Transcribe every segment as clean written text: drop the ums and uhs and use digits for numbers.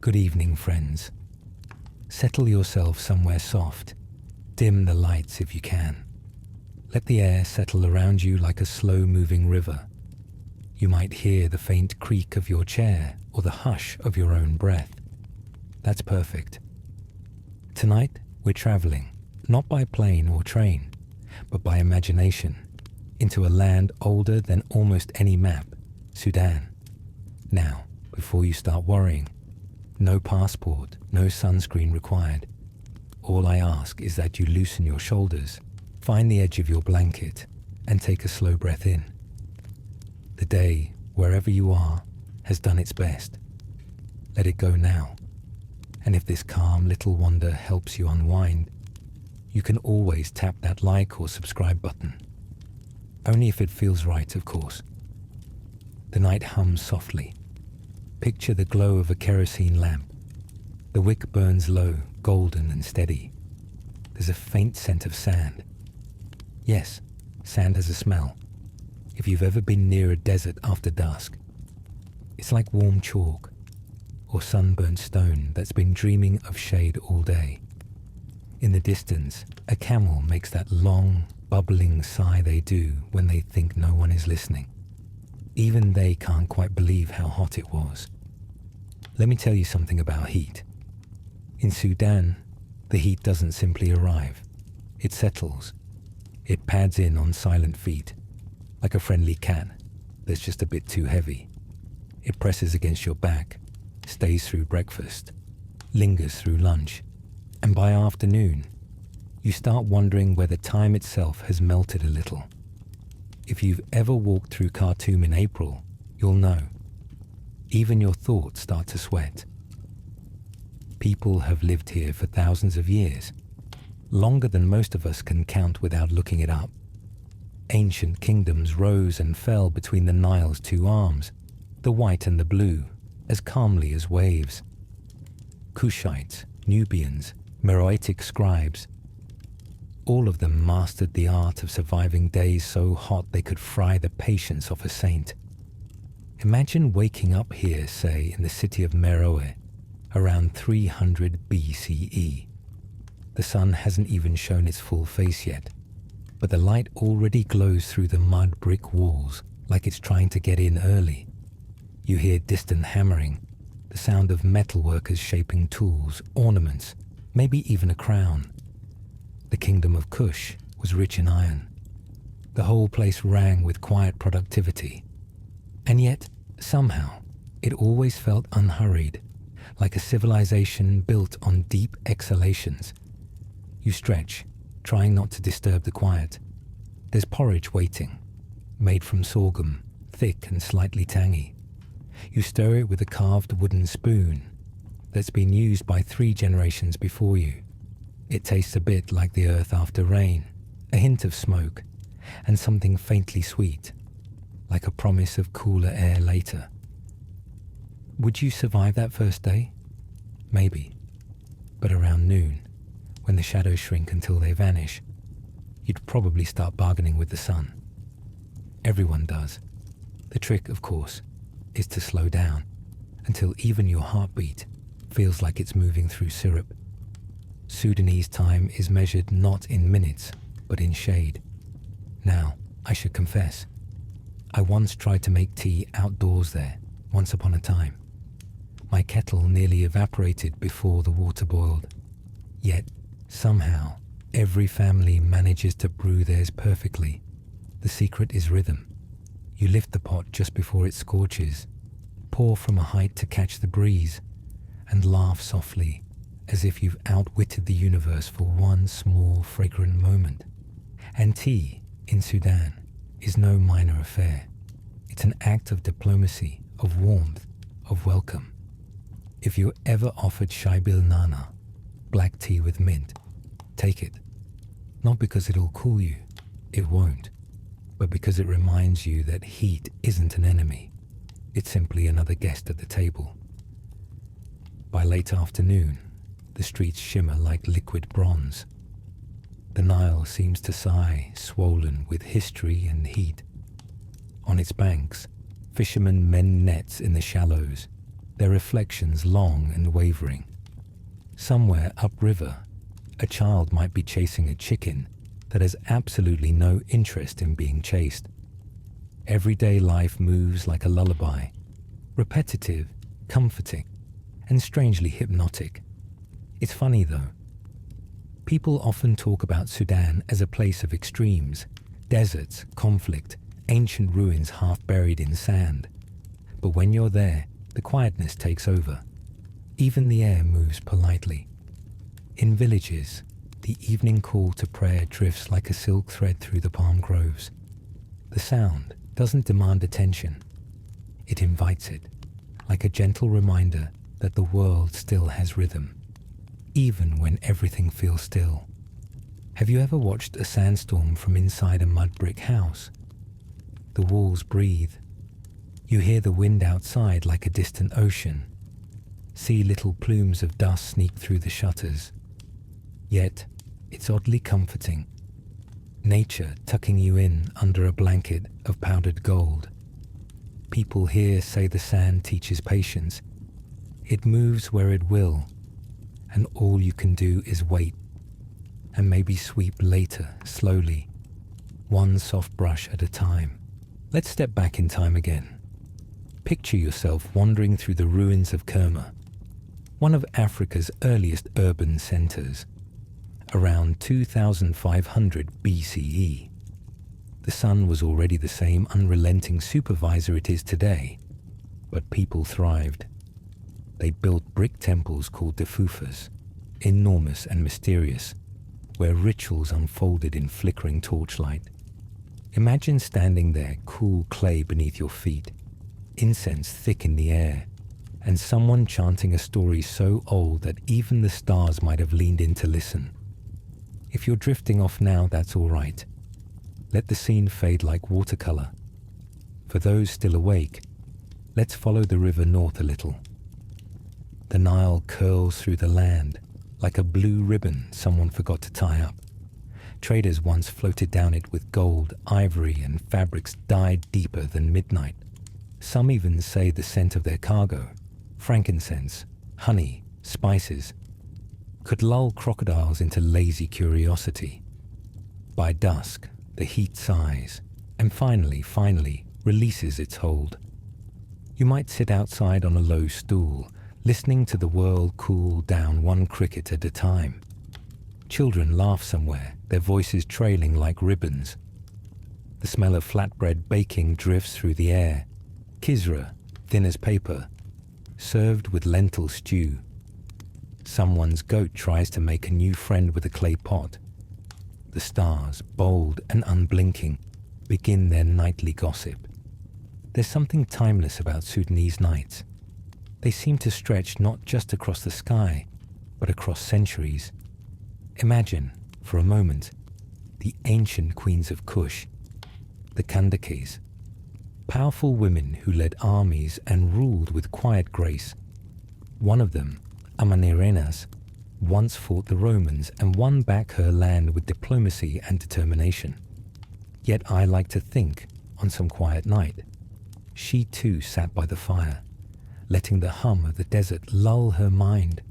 Good evening, friends. Settle yourself somewhere soft. Dim the lights if you can. Let the air settle around you like a slow-moving river. You might hear the faint creak of your chair or the hush of your own breath. That's perfect. Tonight, we're traveling, not by plane or train, but by imagination, into a land older than almost any map, Sudan. Now, before you start worrying, no passport, no sunscreen required. All I ask is that you loosen your shoulders, find the edge of your blanket, and take a slow breath in. The day, wherever you are, has done its best. Let it go now. And if this calm little wander helps you unwind, you can always tap that like or subscribe button. Only if it feels right, of course. The night hums softly. Picture the glow of a kerosene lamp. The wick burns low, golden and steady. There's a faint scent of sand. Yes, sand has a smell. If you've ever been near a desert after dusk, it's like warm chalk or sunburnt stone that's been dreaming of shade all day. In the distance, a camel makes that long, bubbling sigh they do when they think no one is listening. Even they can't quite believe how hot it was. Let me tell you something about heat. In Sudan, the heat doesn't simply arrive. It settles. It pads in on silent feet, like a friendly cat that's just a bit too heavy. It presses against your back, stays through breakfast, lingers through lunch, and by afternoon, you start wondering whether time itself has melted a little. If you've ever walked through Khartoum in April, you'll know. Even your thoughts start to sweat. People have lived here for thousands of years, longer than most of us can count without looking it up. Ancient kingdoms rose and fell between the Nile's two arms, the white and the blue, as calmly as waves. Kushites, Nubians, Meroitic scribes, all of them mastered the art of surviving days so hot they could fry the patience of a saint. Imagine waking up here, say, in the city of Meroë, around 300 BCE. The sun hasn't even shown its full face yet, but the light already glows through the mud brick walls like it's trying to get in early. You hear distant hammering, the sound of metal workers shaping tools, ornaments, maybe even a crown. The kingdom of Kush was rich in iron. The whole place rang with quiet productivity. And yet, somehow, it always felt unhurried, like a civilization built on deep exhalations. You stretch, trying not to disturb the quiet. There's porridge waiting, made from sorghum, thick and slightly tangy. You stir it with a carved wooden spoon that's been used by 3 generations before you. It tastes a bit like the earth after rain, a hint of smoke, and something faintly sweet, like a promise of cooler air later. Would you survive that first day? Maybe. But around noon, when the shadows shrink until they vanish, you'd probably start bargaining with the sun. Everyone does. The trick, of course, is to slow down until even your heartbeat feels like it's moving through syrup. Sudanese time is measured not in minutes, but in shade. Now, I should confess, I once tried to make tea outdoors there, once upon a time. My kettle nearly evaporated before the water boiled. Yet, somehow, every family manages to brew theirs perfectly. The secret is rhythm. You lift the pot just before it scorches, pour from a height to catch the breeze, and laugh softly, as if you've outwitted the universe for one small, fragrant moment. And tea, in Sudan, is no minor affair. It's an act of diplomacy, of warmth, of welcome. If you're ever offered shaibil nana, black tea with mint, take it. Not because it'll cool you, it won't, but because it reminds you that heat isn't an enemy. It's simply another guest at the table. By late afternoon, the streets shimmer like liquid bronze. The Nile seems to sigh, swollen with history and heat. On its banks, fishermen mend nets in the shallows, their reflections long and wavering. Somewhere upriver, a child might be chasing a chicken that has absolutely no interest in being chased. Everyday life moves like a lullaby, repetitive, comforting, and strangely hypnotic. It's funny though. People often talk about Sudan as a place of extremes, deserts, conflict, ancient ruins half buried in sand. But when you're there, the quietness takes over. Even the air moves politely. In villages, the evening call to prayer drifts like a silk thread through the palm groves. The sound doesn't demand attention. It invites it, like a gentle reminder that the world still has rhythm, even when everything feels still. Have you ever watched a sandstorm from inside a mud brick house? The walls breathe. You hear the wind outside like a distant ocean. See little plumes of dust sneak through the shutters. Yet, it's oddly comforting. Nature tucking you in under a blanket of powdered gold. People here say the sand teaches patience. It moves where it will, and all you can do is wait, and maybe sweep later, slowly, one soft brush at a time. Let's step back in time again. Picture yourself wandering through the ruins of Kerma, one of Africa's earliest urban centers, around 2500 BCE. The sun was already the same unrelenting supervisor it is today, but people thrived. They built brick temples called defufas, enormous and mysterious, where rituals unfolded in flickering torchlight. Imagine standing there, cool clay beneath your feet, incense thick in the air, and someone chanting a story so old that even the stars might have leaned in to listen. If you're drifting off now, that's all right. Let the scene fade like watercolor. For those still awake, let's follow the river north a little. The Nile curls through the land like a blue ribbon someone forgot to tie up. Traders once floated down it with gold, ivory, and fabrics dyed deeper than midnight. Some even say the scent of their cargo, frankincense, honey, spices, could lull crocodiles into lazy curiosity. By dusk, the heat sighs, and finally releases its hold. You might sit outside on a low stool, listening to the world cool down one cricket at a time. Children laugh somewhere, their voices trailing like ribbons. The smell of flatbread baking drifts through the air. Kisra, thin as paper, served with lentil stew. Someone's goat tries to make a new friend with a clay pot. The stars, bold and unblinking, begin their nightly gossip. There's something timeless about Sudanese nights. They seem to stretch not just across the sky, but across centuries. Imagine, for a moment, the ancient queens of Kush, the Kandakes, powerful women who led armies and ruled with quiet grace. One of them, Amanirenas, once fought the Romans and won back her land with diplomacy and determination. Yet I like to think, on some quiet night, she too sat by the fire, letting the hum of the desert lull her mind,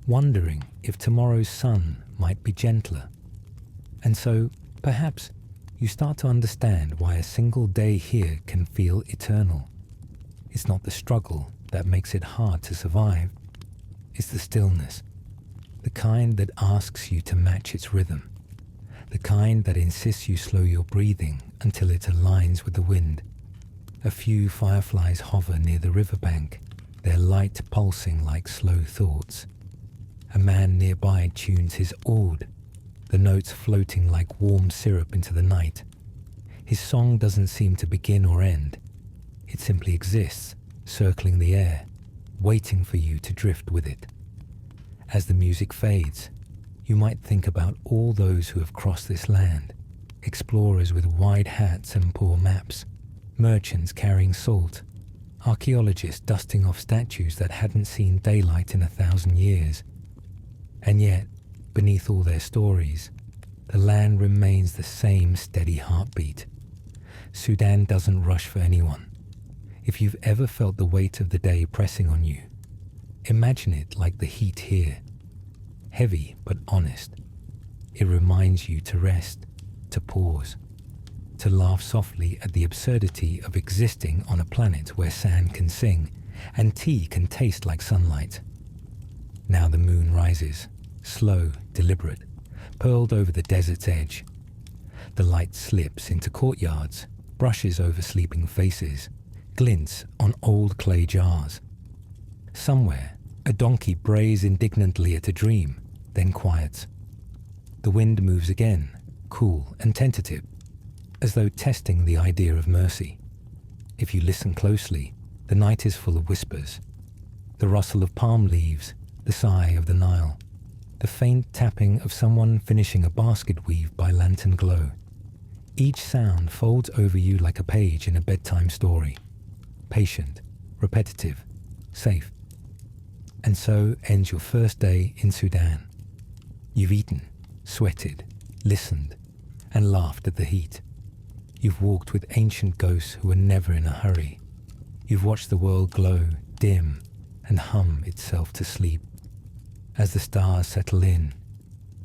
wondering if tomorrow's sun might be gentler. And so, perhaps, you start to understand why a single day here can feel eternal. It's not the struggle that makes it hard to survive. It's the stillness, the kind that asks you to match its rhythm, the kind that insists you slow your breathing until it aligns with the wind. A few fireflies hover near the riverbank, their light pulsing like slow thoughts. A man nearby tunes his oud, the notes floating like warm syrup into the night. His song doesn't seem to begin or end. It simply exists, circling the air, waiting for you to drift with it. As the music fades, you might think about all those who have crossed this land, explorers with wide hats and poor maps, merchants carrying salt, archaeologists dusting off statues that hadn't seen daylight in 1,000 years. And yet, beneath all their stories, the land remains the same steady heartbeat. Sudan doesn't rush for anyone. If you've ever felt the weight of the day pressing on you, Imagine it like the heat here, heavy but honest. It reminds you to rest, to pause, to laugh softly at the absurdity of existing on a planet where sand can sing and tea can taste like sunlight. Now the moon rises, slow, deliberate, pearled over the desert's edge. The light slips into courtyards, brushes over sleeping faces, glints on old clay jars. Somewhere, a donkey brays indignantly at a dream, then quiets. The wind moves again, cool and tentative, as though testing the idea of mercy. If you listen closely, the night is full of whispers. The rustle of palm leaves, the sigh of the Nile, the faint tapping of someone finishing a basket weave by lantern glow. Each sound folds over you like a page in a bedtime story. Patient, repetitive, safe. And so ends your first day in Sudan. You've eaten, sweated, listened, and laughed at the heat. You've walked with ancient ghosts who were never in a hurry. You've watched the world glow, dim, and hum itself to sleep. As the stars settle in,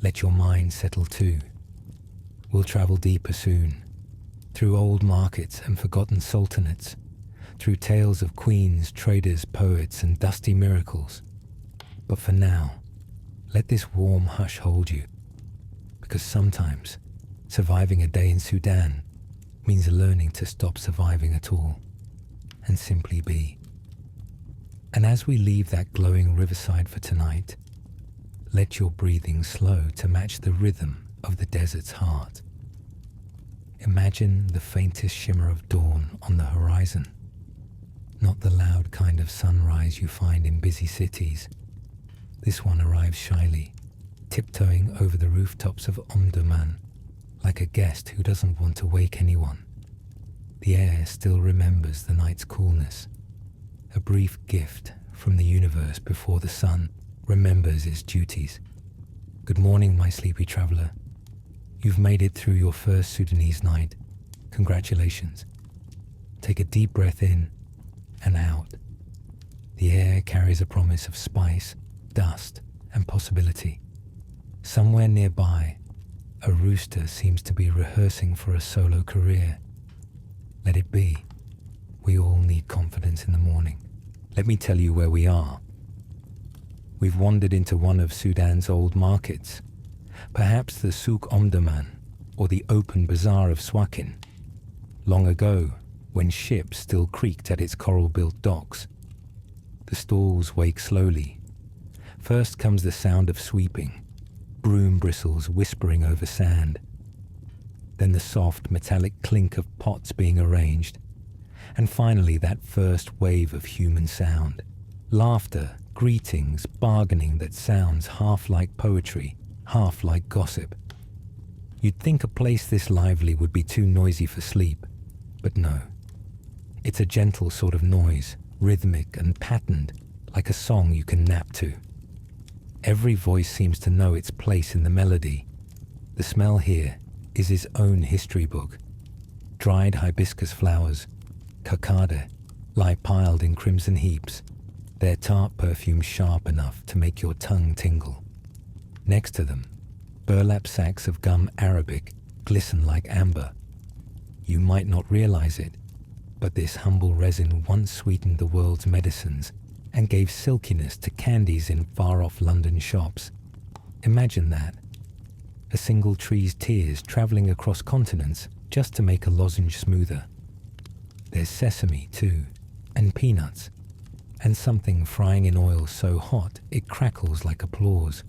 let your mind settle too. We'll travel deeper soon, through old markets and forgotten sultanates, through tales of queens, traders, poets, and dusty miracles. But for now, let this warm hush hold you, because sometimes surviving a day in Sudan means learning to stop surviving at all and simply be. And as we leave that glowing riverside for tonight, let your breathing slow to match the rhythm of the desert's heart. Imagine the faintest shimmer of dawn on the horizon, not the loud kind of sunrise you find in busy cities. This one arrives shyly, tiptoeing over the rooftops of Omdurman, like a guest who doesn't want to wake anyone. The air still remembers the night's coolness, a brief gift from the universe before the sun remembers its duties. Good morning, my sleepy traveler. You've made it through your first Sudanese night. Congratulations. Take a deep breath in and out. The air carries a promise of spice, dust, and possibility. Somewhere nearby, a rooster seems to be rehearsing for a solo career. Let it be. We all need confidence in the morning. Let me tell you where we are. We've wandered into one of Sudan's old markets, perhaps the Souk Omdurman or the open bazaar of Swakin. Long ago, when ships still creaked at its coral-built docks. The stalls wake slowly. First comes the sound of sweeping, broom bristles whispering over sand. Then the soft metallic clink of pots being arranged. And finally that first wave of human sound. Laughter, greetings, bargaining that sounds half like poetry, half like gossip. You'd think a place this lively would be too noisy for sleep, but no. It's a gentle sort of noise, rhythmic and patterned, like a song you can nap to. Every voice seems to know its place in the melody. The smell here is its own history book. Dried hibiscus flowers, cacada, lie piled in crimson heaps, their tart perfume sharp enough to make your tongue tingle. Next to them, burlap sacks of gum arabic glisten like amber. You might not realize it, but this humble resin once sweetened the world's medicines and gave silkiness to candies in far-off London shops. Imagine that. A single tree's tears traveling across continents just to make a lozenge smoother. There's sesame, too, and peanuts, and something frying in oil so hot it crackles like applause.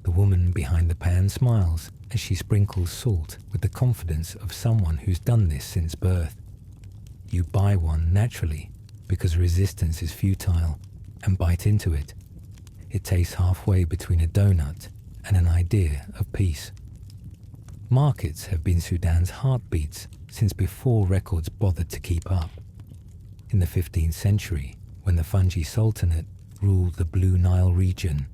The woman behind the pan smiles as she sprinkles salt with the confidence of someone who's done this since birth. You buy one naturally because resistance is futile and bite into it. It tastes halfway between a donut and an idea of peace. Markets have been Sudan's heartbeats since before records bothered to keep up. In the 15th century, when the Fungi Sultanate ruled the Blue Nile region,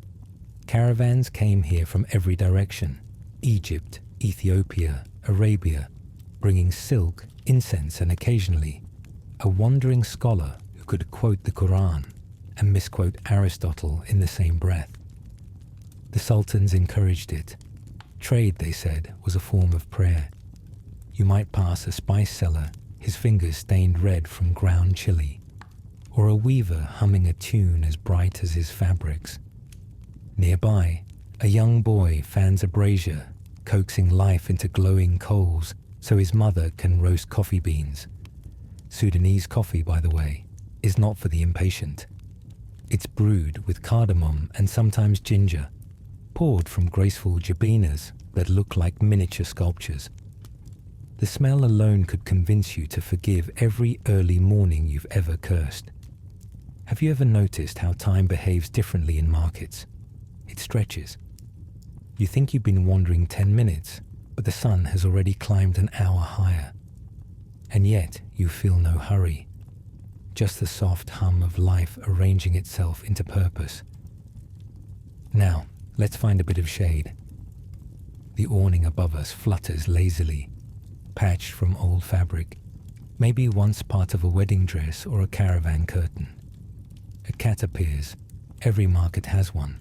caravans came here from every direction: Egypt, Ethiopia, Arabia, bringing silk, incense, and occasionally a wandering scholar who could quote the Quran and misquote Aristotle in the same breath. The sultans encouraged it. Trade, they said, was a form of prayer. You might pass a spice seller, his fingers stained red from ground chili, or a weaver humming a tune as bright as his fabrics. Nearby, a young boy fans a brazier, coaxing life into glowing coals so his mother can roast coffee beans. Sudanese coffee, by the way, is not for the impatient. It's brewed with cardamom and sometimes ginger, poured from graceful jabinas that look like miniature sculptures. The smell alone could convince you to forgive every early morning you've ever cursed. Have you ever noticed how time behaves differently in markets? It stretches. You think you've been wandering 10 minutes, but the sun has already climbed an hour higher. And yet you feel no hurry, just the soft hum of life arranging itself into purpose. Now, let's find a bit of shade. The awning above us flutters lazily, patched from old fabric, maybe once part of a wedding dress or a caravan curtain. A cat appears, every market has one,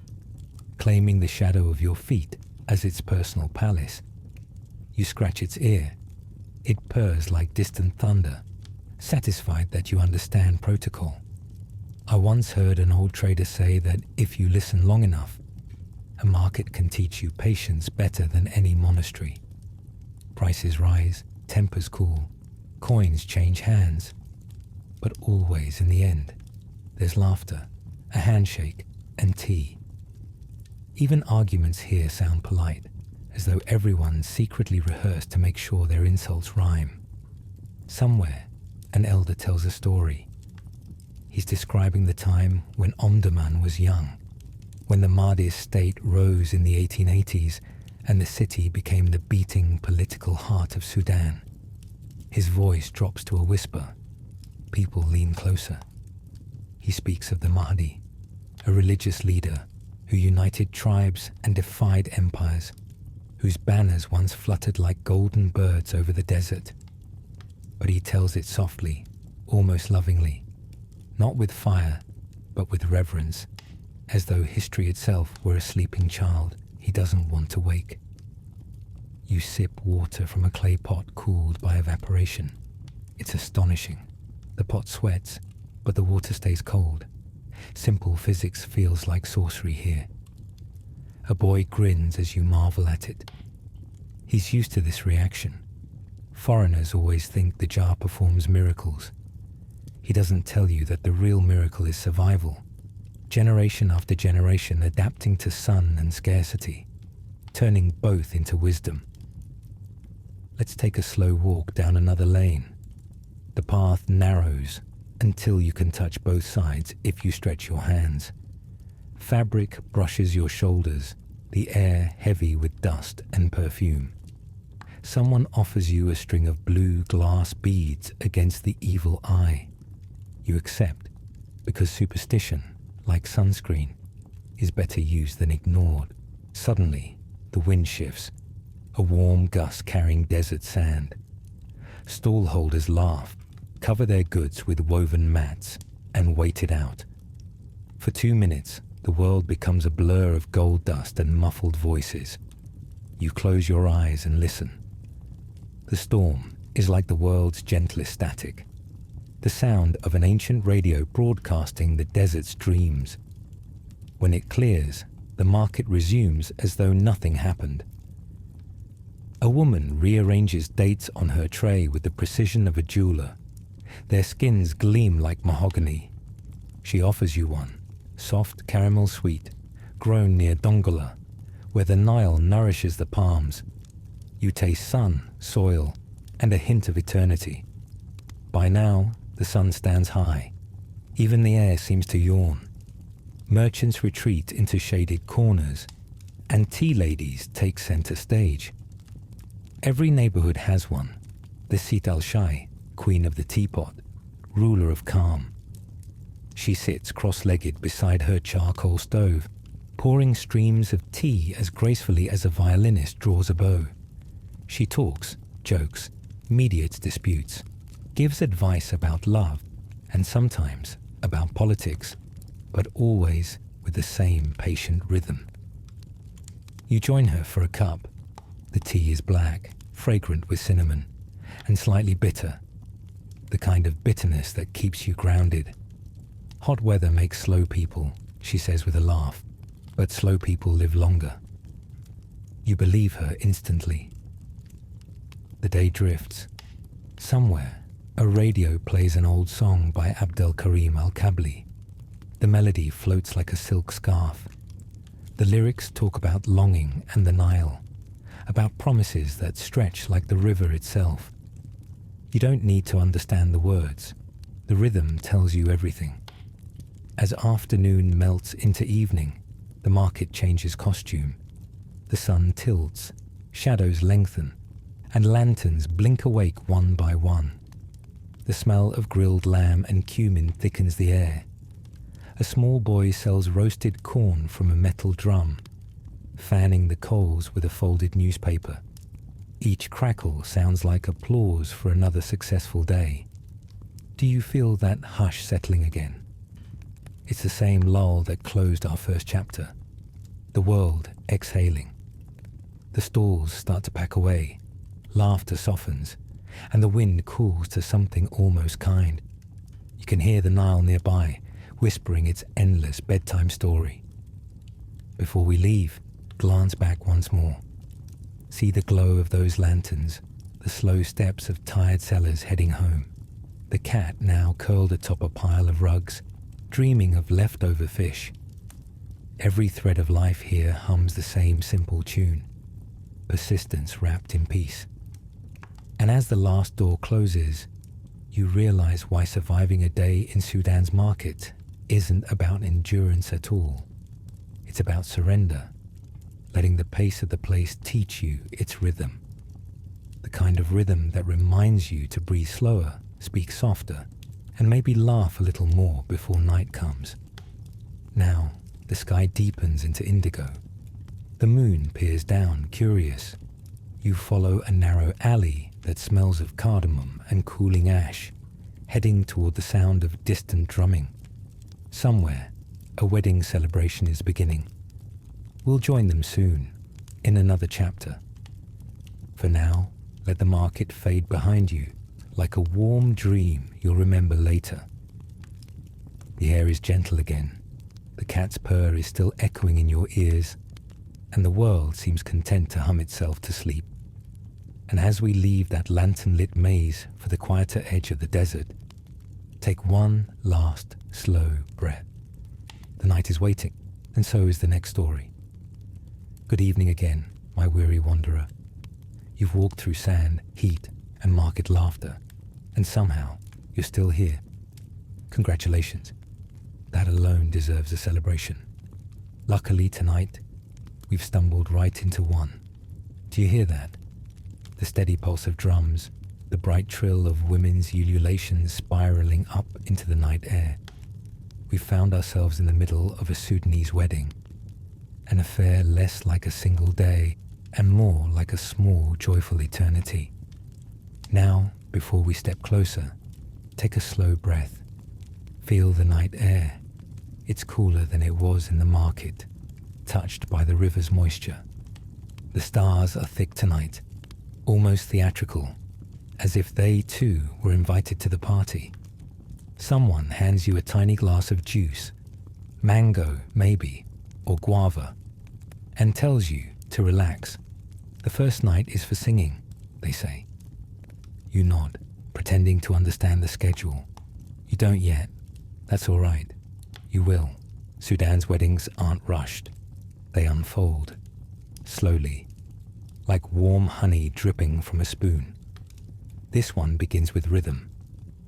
claiming the shadow of your feet as its personal palace. You scratch its ear. It purrs like distant thunder, satisfied that you understand protocol. I once heard an old trader say that if you listen long enough, a market can teach you patience better than any monastery. Prices rise, tempers cool, coins change hands, but always in the end, there's laughter, a handshake, and tea. Even arguments here sound polite, as though everyone secretly rehearsed to make sure their insults rhyme. Somewhere, an elder tells a story. He's describing the time when Omdurman was young, when the Mahdi's state rose in the 1880s and the city became the beating political heart of Sudan. His voice drops to a whisper. People lean closer. He speaks of the Mahdi, a religious leader who united tribes and defied empires, whose banners once fluttered like golden birds over the desert. But he tells it softly, almost lovingly, not with fire, but with reverence, as though history itself were a sleeping child he doesn't want to wake. You sip water from a clay pot cooled by evaporation. It's astonishing. The pot sweats, but the water stays cold. Simple physics feels like sorcery here. A boy grins as you marvel at it. He's used to this reaction. Foreigners always think the jar performs miracles. He doesn't tell you that the real miracle is survival. Generation after generation adapting to sun and scarcity, turning both into wisdom. Let's take a slow walk down another lane. The path narrows until you can touch both sides if you stretch your hands. Fabric brushes your shoulders, the air heavy with dust and perfume. Someone offers you a string of blue glass beads against the evil eye. You accept, because superstition, like sunscreen, is better used than ignored. Suddenly, the wind shifts, a warm gust carrying desert sand. Stallholders laugh, cover their goods with woven mats, and wait it out. For 2 minutes, the world becomes a blur of gold dust and muffled voices. You close your eyes and listen. The storm is like the world's gentlest static, the sound of an ancient radio broadcasting the desert's dreams. When it clears, the market resumes as though nothing happened. A woman rearranges dates on her tray with the precision of a jeweler. Their skins gleam like mahogany. She offers you one, soft caramel sweet, grown near Dongola, where the Nile nourishes the palms. You taste sun, soil, and a hint of eternity. By now, the sun stands high. Even the air seems to yawn. Merchants retreat into shaded corners, and tea ladies take center stage. Every neighborhood has one, the Sit al-Shai, queen of the teapot, ruler of calm. She sits cross-legged beside her charcoal stove, pouring streams of tea as gracefully as a violinist draws a bow. She talks, jokes, mediates disputes, gives advice about love, and sometimes about politics, but always with the same patient rhythm. You join her for a cup. The tea is black, fragrant with cinnamon, and slightly bitter, the kind of bitterness that keeps you grounded. Hot weather makes slow people, she says with a laugh, but slow people live longer. You believe her instantly. The day drifts. Somewhere, a radio plays an old song by Abdel Karim al-Kabli. The melody floats like a silk scarf. The lyrics talk about longing and the Nile, about promises that stretch like the river itself. You don't need to understand the words. The rhythm tells you everything. As afternoon melts into evening, the market changes costume. The sun tilts, shadows lengthen, and lanterns blink awake one by one. The smell of grilled lamb and cumin thickens the air. A small boy sells roasted corn from a metal drum, fanning the coals with a folded newspaper. Each crackle sounds like applause for another successful day. Do you feel that hush settling again? It's the same lull that closed our first chapter. The world exhaling. The stalls start to pack away. Laughter softens, and the wind cools to something almost kind. You can hear the Nile nearby, whispering its endless bedtime story. Before we leave, glance back once more. See the glow of those lanterns, the slow steps of tired sellers heading home. The cat now curled atop a pile of rugs, dreaming of leftover fish. Every thread of life here hums the same simple tune, persistence wrapped in peace. And as the last door closes, you realize why surviving a day in Sudan's market isn't about endurance at all. It's about surrender, letting the pace of the place teach you its rhythm. The kind of rhythm that reminds you to breathe slower, speak softer, and maybe laugh a little more before night comes. Now, the sky deepens into indigo. The moon peers down, curious. You follow a narrow alley that smells of cardamom and cooling ash, heading toward the sound of distant drumming. Somewhere, a wedding celebration is beginning. We'll join them soon, in another chapter. For now, let the market fade behind you, like a warm dream you'll remember later. The air is gentle again. The cat's purr is still echoing in your ears, and the world seems content to hum itself to sleep. And as we leave that lantern-lit maze for the quieter edge of the desert, take one last slow breath. The night is waiting, and so is the next story. Good evening again, my weary wanderer. You've walked through sand, heat, and market laughter, and somehow you're still here. Congratulations. That alone deserves a celebration. Luckily tonight, we've stumbled right into one. Do you hear that? The steady pulse of drums, the bright trill of women's ululations spiraling up into the night air. We found ourselves in the middle of a Sudanese wedding, an affair less like a single day and more like a small, joyful eternity. Now, before we step closer, take a slow breath. Feel the night air. It's cooler than it was in the market, touched by the river's moisture. The stars are thick tonight, almost theatrical, as if they too were invited to the party. Someone hands you a tiny glass of juice, mango maybe, or guava, and tells you to relax. The first night is for singing, they say. You nod, pretending to understand the schedule. You don't yet. That's all right. You will. Sudan's weddings aren't rushed. They unfold, slowly, like warm honey dripping from a spoon. This one begins with rhythm.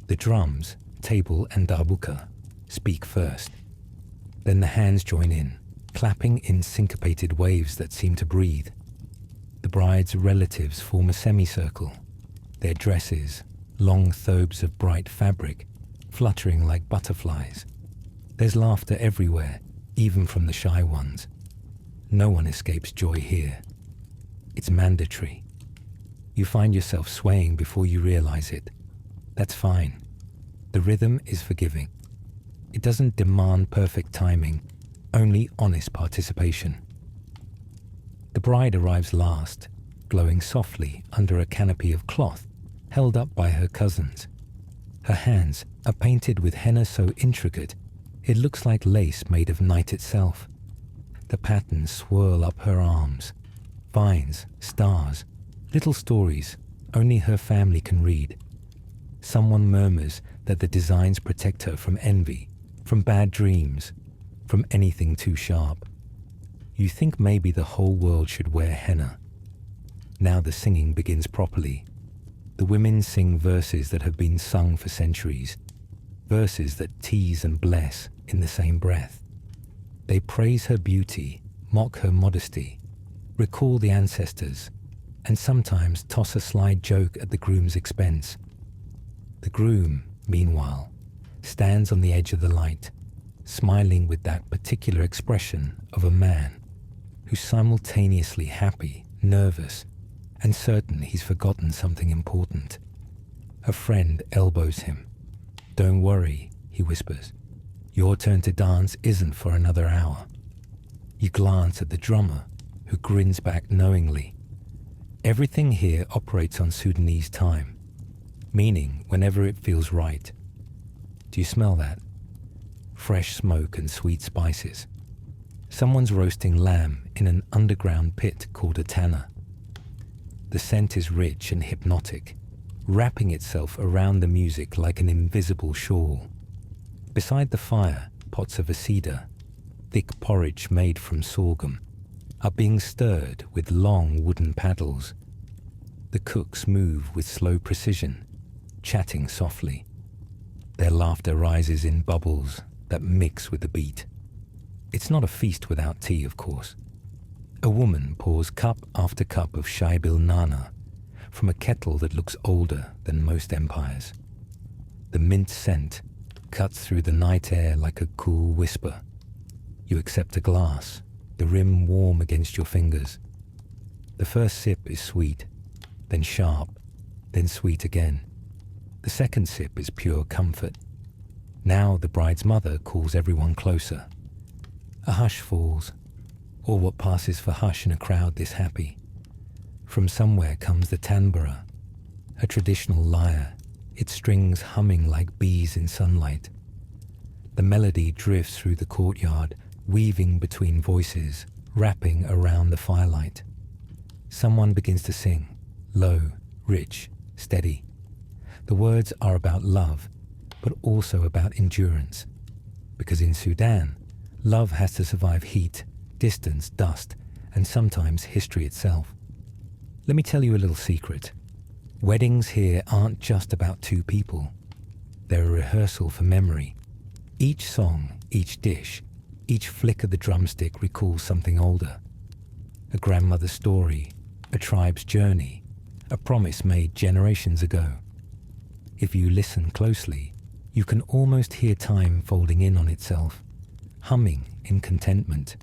The drums, tabla and darbuka, speak first. Then the hands join in, clapping in syncopated waves that seem to breathe. The bride's relatives form a semicircle, their dresses, long thobes of bright fabric, fluttering like butterflies. There's laughter everywhere, even from the shy ones. No one escapes joy here. It's mandatory. You find yourself swaying before you realize it. That's fine. The rhythm is forgiving. It doesn't demand perfect timing, only honest participation. The bride arrives last, glowing softly under a canopy of cloth held up by her cousins. Her hands are painted with henna so intricate it looks like lace made of night itself. The patterns swirl up her arms. Vines, stars, little stories only her family can read. Someone murmurs that the designs protect her from envy, from bad dreams, from anything too sharp. You think maybe the whole world should wear henna. Now the singing begins properly. The women sing verses that have been sung for centuries, verses that tease and bless in the same breath. They praise her beauty, mock her modesty, recall the ancestors, and sometimes toss a sly joke at the groom's expense. The groom, meanwhile, stands on the edge of the light, smiling with that particular expression of a man who's simultaneously happy, nervous, and certain he's forgotten something important. A friend elbows him. "Don't worry," he whispers. "Your turn to dance isn't for another hour." You glance at the drummer, who grins back knowingly. Everything here operates on Sudanese time, meaning whenever it feels right. Do you smell that? Fresh smoke and sweet spices. Someone's roasting lamb in an underground pit called a tanner. The scent is rich and hypnotic, wrapping itself around the music like an invisible shawl. Beside the fire, pots of acida, thick porridge made from sorghum, are being stirred with long wooden paddles. The cooks move with slow precision, chatting softly. Their laughter rises in bubbles that mix with the beat. It's not a feast without tea, of course. A woman pours cup after cup of shaibil nana from a kettle that looks older than most empires. The mint scent cuts through the night air like a cool whisper. You accept a glass, the rim warm against your fingers. The first sip is sweet, then sharp, then sweet again. The second sip is pure comfort. Now the bride's mother calls everyone closer. A hush falls, or what passes for hush in a crowd this happy. From somewhere comes the tanbura, a traditional lyre, its strings humming like bees in sunlight. The melody drifts through the courtyard, weaving between voices, wrapping around the firelight. Someone begins to sing, low, rich, steady. The words are about love, but also about endurance. Because in Sudan, love has to survive heat, distance, dust, and sometimes history itself. Let me tell you a little secret. Weddings here aren't just about two people. They're a rehearsal for memory. Each song, each dish, each flick of the drumstick recalls something older. A grandmother's story, a tribe's journey, a promise made generations ago. If you listen closely, you can almost hear time folding in on itself, humming in contentment.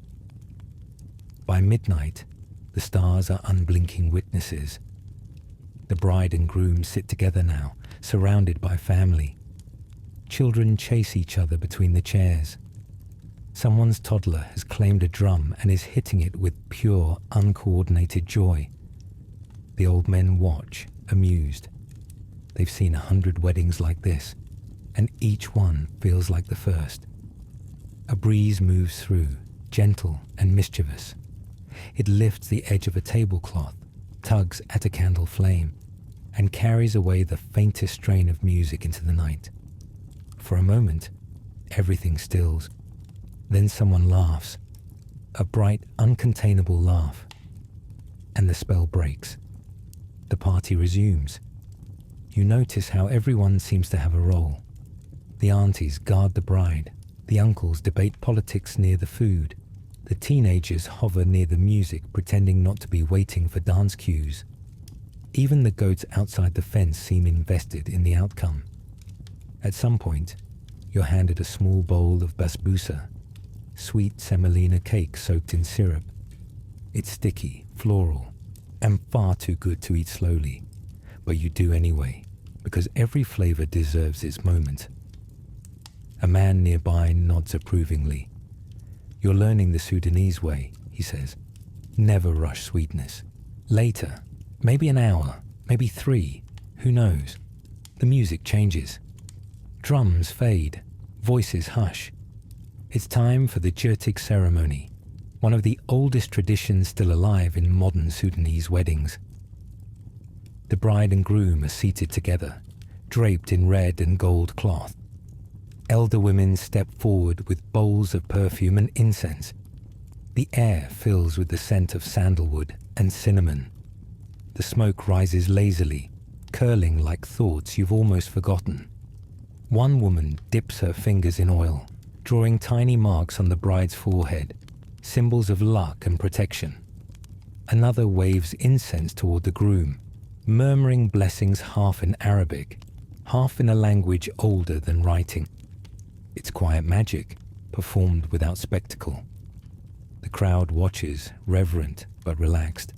By midnight, the stars are unblinking witnesses. The bride and groom sit together now, surrounded by family. Children chase each other between the chairs. Someone's toddler has claimed a drum and is hitting it with pure, uncoordinated joy. The old men watch, amused. They've seen 100 weddings like this, and each one feels like the first. A breeze moves through, gentle and mischievous. It lifts the edge of a tablecloth, tugs at a candle flame, and carries away the faintest strain of music into the night. For a moment, everything stills. Then someone laughs, a bright, uncontainable laugh, and the spell breaks. The party resumes. You notice how everyone seems to have a role. The aunties guard the bride, the uncles debate politics near the food, the teenagers hover near the music pretending not to be waiting for dance cues. Even the goats outside the fence seem invested in the outcome. At some point, you're handed a small bowl of basbousa, sweet semolina cake soaked in syrup. It's sticky, floral, and far too good to eat slowly, but you do anyway, because every flavor deserves its moment. A man nearby nods approvingly. "You're learning the Sudanese way," he says. "Never rush sweetness. Later, maybe an hour, maybe 3, who knows? The music changes. Drums fade, voices hush. It's time for the Jirtik ceremony, one of the oldest traditions still alive in modern Sudanese weddings. The bride and groom are seated together, draped in red and gold cloth. Elder women step forward with bowls of perfume and incense. The air fills with the scent of sandalwood and cinnamon. The smoke rises lazily, curling like thoughts you've almost forgotten. One woman dips her fingers in oil, drawing tiny marks on the bride's forehead, symbols of luck and protection. Another waves incense toward the groom, murmuring blessings half in Arabic, half in a language older than writing. It's quiet magic, performed without spectacle. The crowd watches, reverent but relaxed,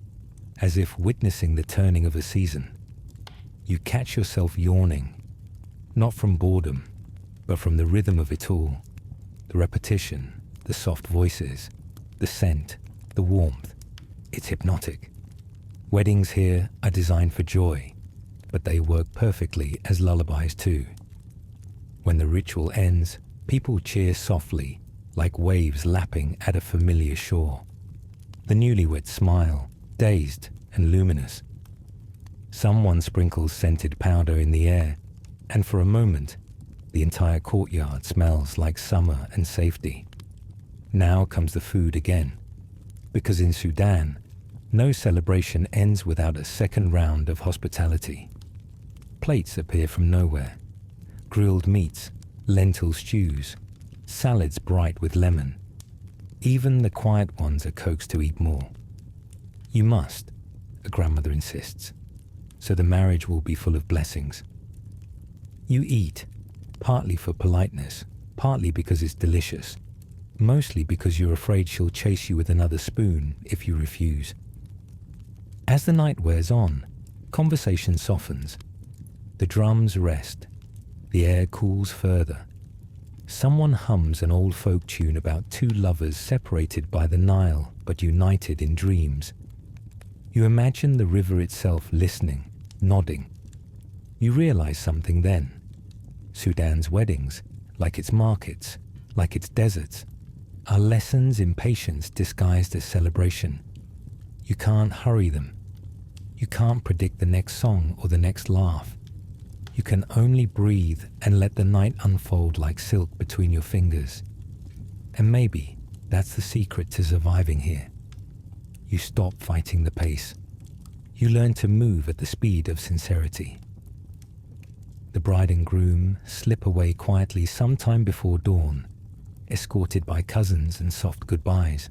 as if witnessing the turning of a season. You catch yourself yawning, not from boredom, but from the rhythm of it all. The repetition, the soft voices, the scent, the warmth. It's hypnotic. Weddings here are designed for joy, but they work perfectly as lullabies too. When the ritual ends, people cheer softly, like waves lapping at a familiar shore. The newlyweds smile, dazed and luminous. Someone sprinkles scented powder in the air, and for a moment, the entire courtyard smells like summer and safety. Now comes the food again, because in Sudan, no celebration ends without a second round of hospitality. Plates appear from nowhere. Grilled meats, lentil stews, salads bright with lemon. Even the quiet ones are coaxed to eat more. You must, a grandmother insists, so the marriage will be full of blessings. You eat, partly for politeness, partly because it's delicious, mostly because you're afraid she'll chase you with another spoon if you refuse. As the night wears on, conversation softens. The drums rest. The air cools further. Someone hums an old folk tune about two lovers separated by the Nile but united in dreams. You imagine the river itself listening, nodding. You realize something then. Sudan's weddings, like its markets, like its deserts, are lessons in patience disguised as celebration. You can't hurry them. You can't predict the next song or the next laugh. You can only breathe and let the night unfold like silk between your fingers. And maybe that's the secret to surviving here. You stop fighting the pace. You learn to move at the speed of sincerity. The bride and groom slip away quietly sometime before dawn, escorted by cousins and soft goodbyes.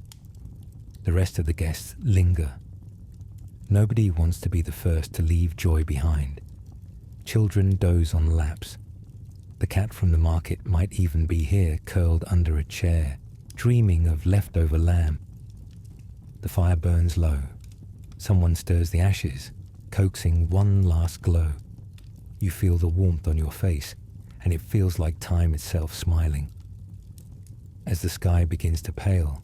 The rest of the guests linger. Nobody wants to be the first to leave joy behind. Children doze on laps. The cat from the market might even be here, curled under a chair, dreaming of leftover lamb. The fire burns low. Someone stirs the ashes, coaxing one last glow. You feel the warmth on your face, and it feels like time itself smiling. As the sky begins to pale,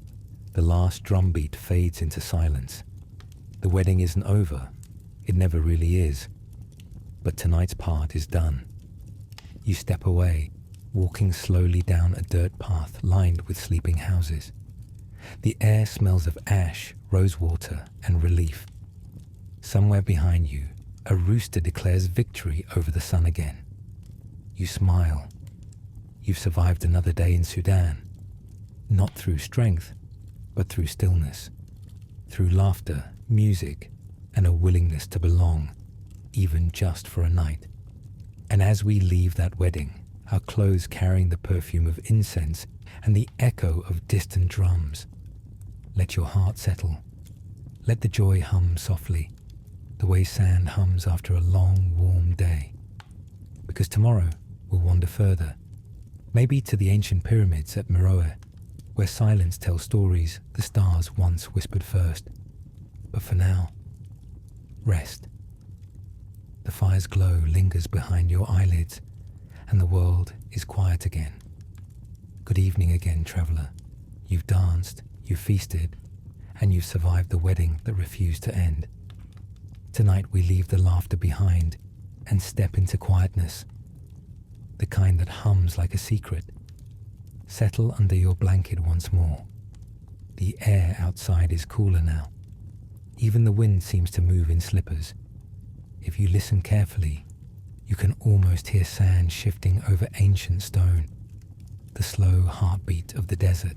the last drumbeat fades into silence. The wedding isn't over. It never really is. But tonight's part is done. You step away, walking slowly down a dirt path lined with sleeping houses. The air smells of ash, rosewater, and relief. Somewhere behind you, a rooster declares victory over the sun again. You smile. You've survived another day in Sudan. Not through strength, but through stillness. Through laughter, music, and a willingness to belong, even just for a night. And as we leave that wedding, our clothes carrying the perfume of incense and the echo of distant drums, let your heart settle. Let the joy hum softly, the way sand hums after a long, warm day. Because tomorrow we'll wander further, maybe to the ancient pyramids at Meroë, where silence tells stories the stars once whispered first. But for now, rest. The fire's glow lingers behind your eyelids, and the world is quiet again. Good evening again, traveller. You've danced, you've feasted, and you've survived the wedding that refused to end. Tonight we leave the laughter behind and step into quietness, the kind that hums like a secret. Settle under your blanket once more. The air outside is cooler now. Even the wind seems to move in slippers. If you listen carefully, you can almost hear sand shifting over ancient stone, the slow heartbeat of the desert.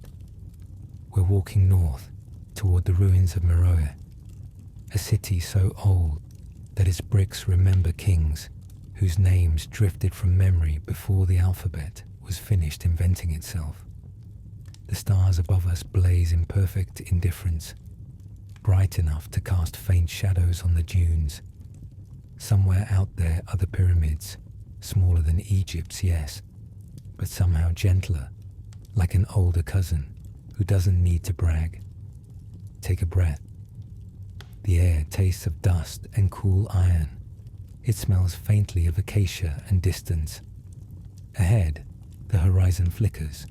We're walking north toward the ruins of Meroë, a city so old that its bricks remember kings whose names drifted from memory before the alphabet was finished inventing itself. The stars above us blaze in perfect indifference, bright enough to cast faint shadows on the dunes. Somewhere out there are the pyramids, smaller than Egypt's, yes, but somehow gentler, like an older cousin who doesn't need to brag. Take a breath. The air tastes of dust and cool iron. It smells faintly of acacia and distance. Ahead, the horizon flickers.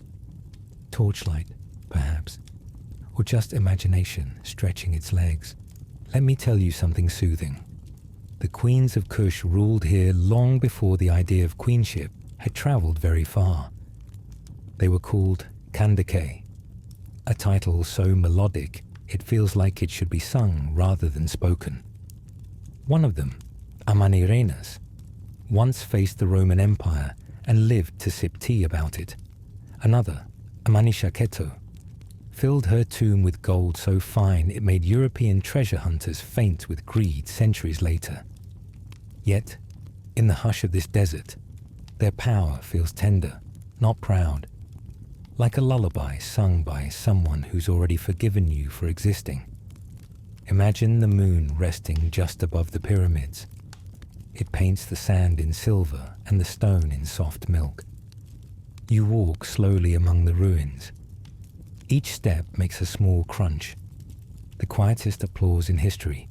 Torchlight, perhaps, or just imagination stretching its legs. Let me tell you something soothing. The queens of Kush ruled here long before the idea of queenship had travelled very far. They were called Kandake, a title so melodic it feels like it should be sung rather than spoken. One of them, Amanirenas, once faced the Roman Empire and lived to sip tea about it. Another, Amanishaketo, filled her tomb with gold so fine it made European treasure hunters faint with greed centuries later. Yet, in the hush of this desert, their power feels tender, not proud, like a lullaby sung by someone who's already forgiven you for existing. Imagine the moon resting just above the pyramids. It paints the sand in silver and the stone in soft milk. You walk slowly among the ruins. Each step makes a small crunch, the quietest applause in history.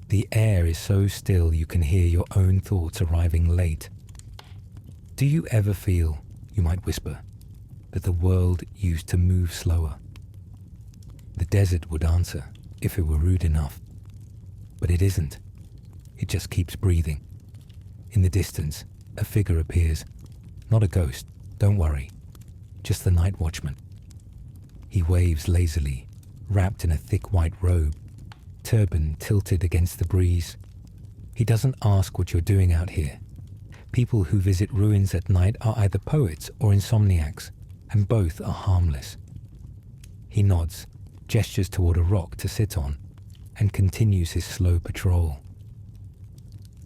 The air is so still you can hear your own thoughts arriving late. Do you ever feel, you might whisper, that the world used to move slower? The desert would answer, if it were rude enough. But it isn't. It just keeps breathing. In the distance, a figure appears. Not a ghost, don't worry. Just the night watchman. He waves lazily, wrapped in a thick white robe, turban tilted against the breeze. He doesn't ask what you're doing out here. People who visit ruins at night are either poets or insomniacs, and both are harmless. He nods, gestures toward a rock to sit on, and continues his slow patrol.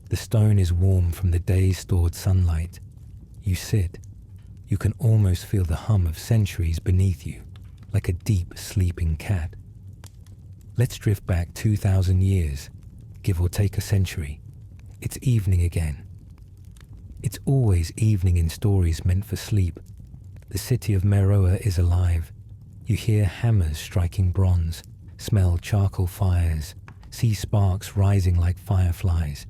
The stone is warm from the day's stored sunlight. You sit. You can almost feel the hum of centuries beneath you, like a deep sleeping cat. Let's drift back 2,000 years, give or take a century. It's evening again. It's always evening in stories meant for sleep. The city of Meroë is alive. You hear hammers striking bronze, smell charcoal fires, see sparks rising like fireflies.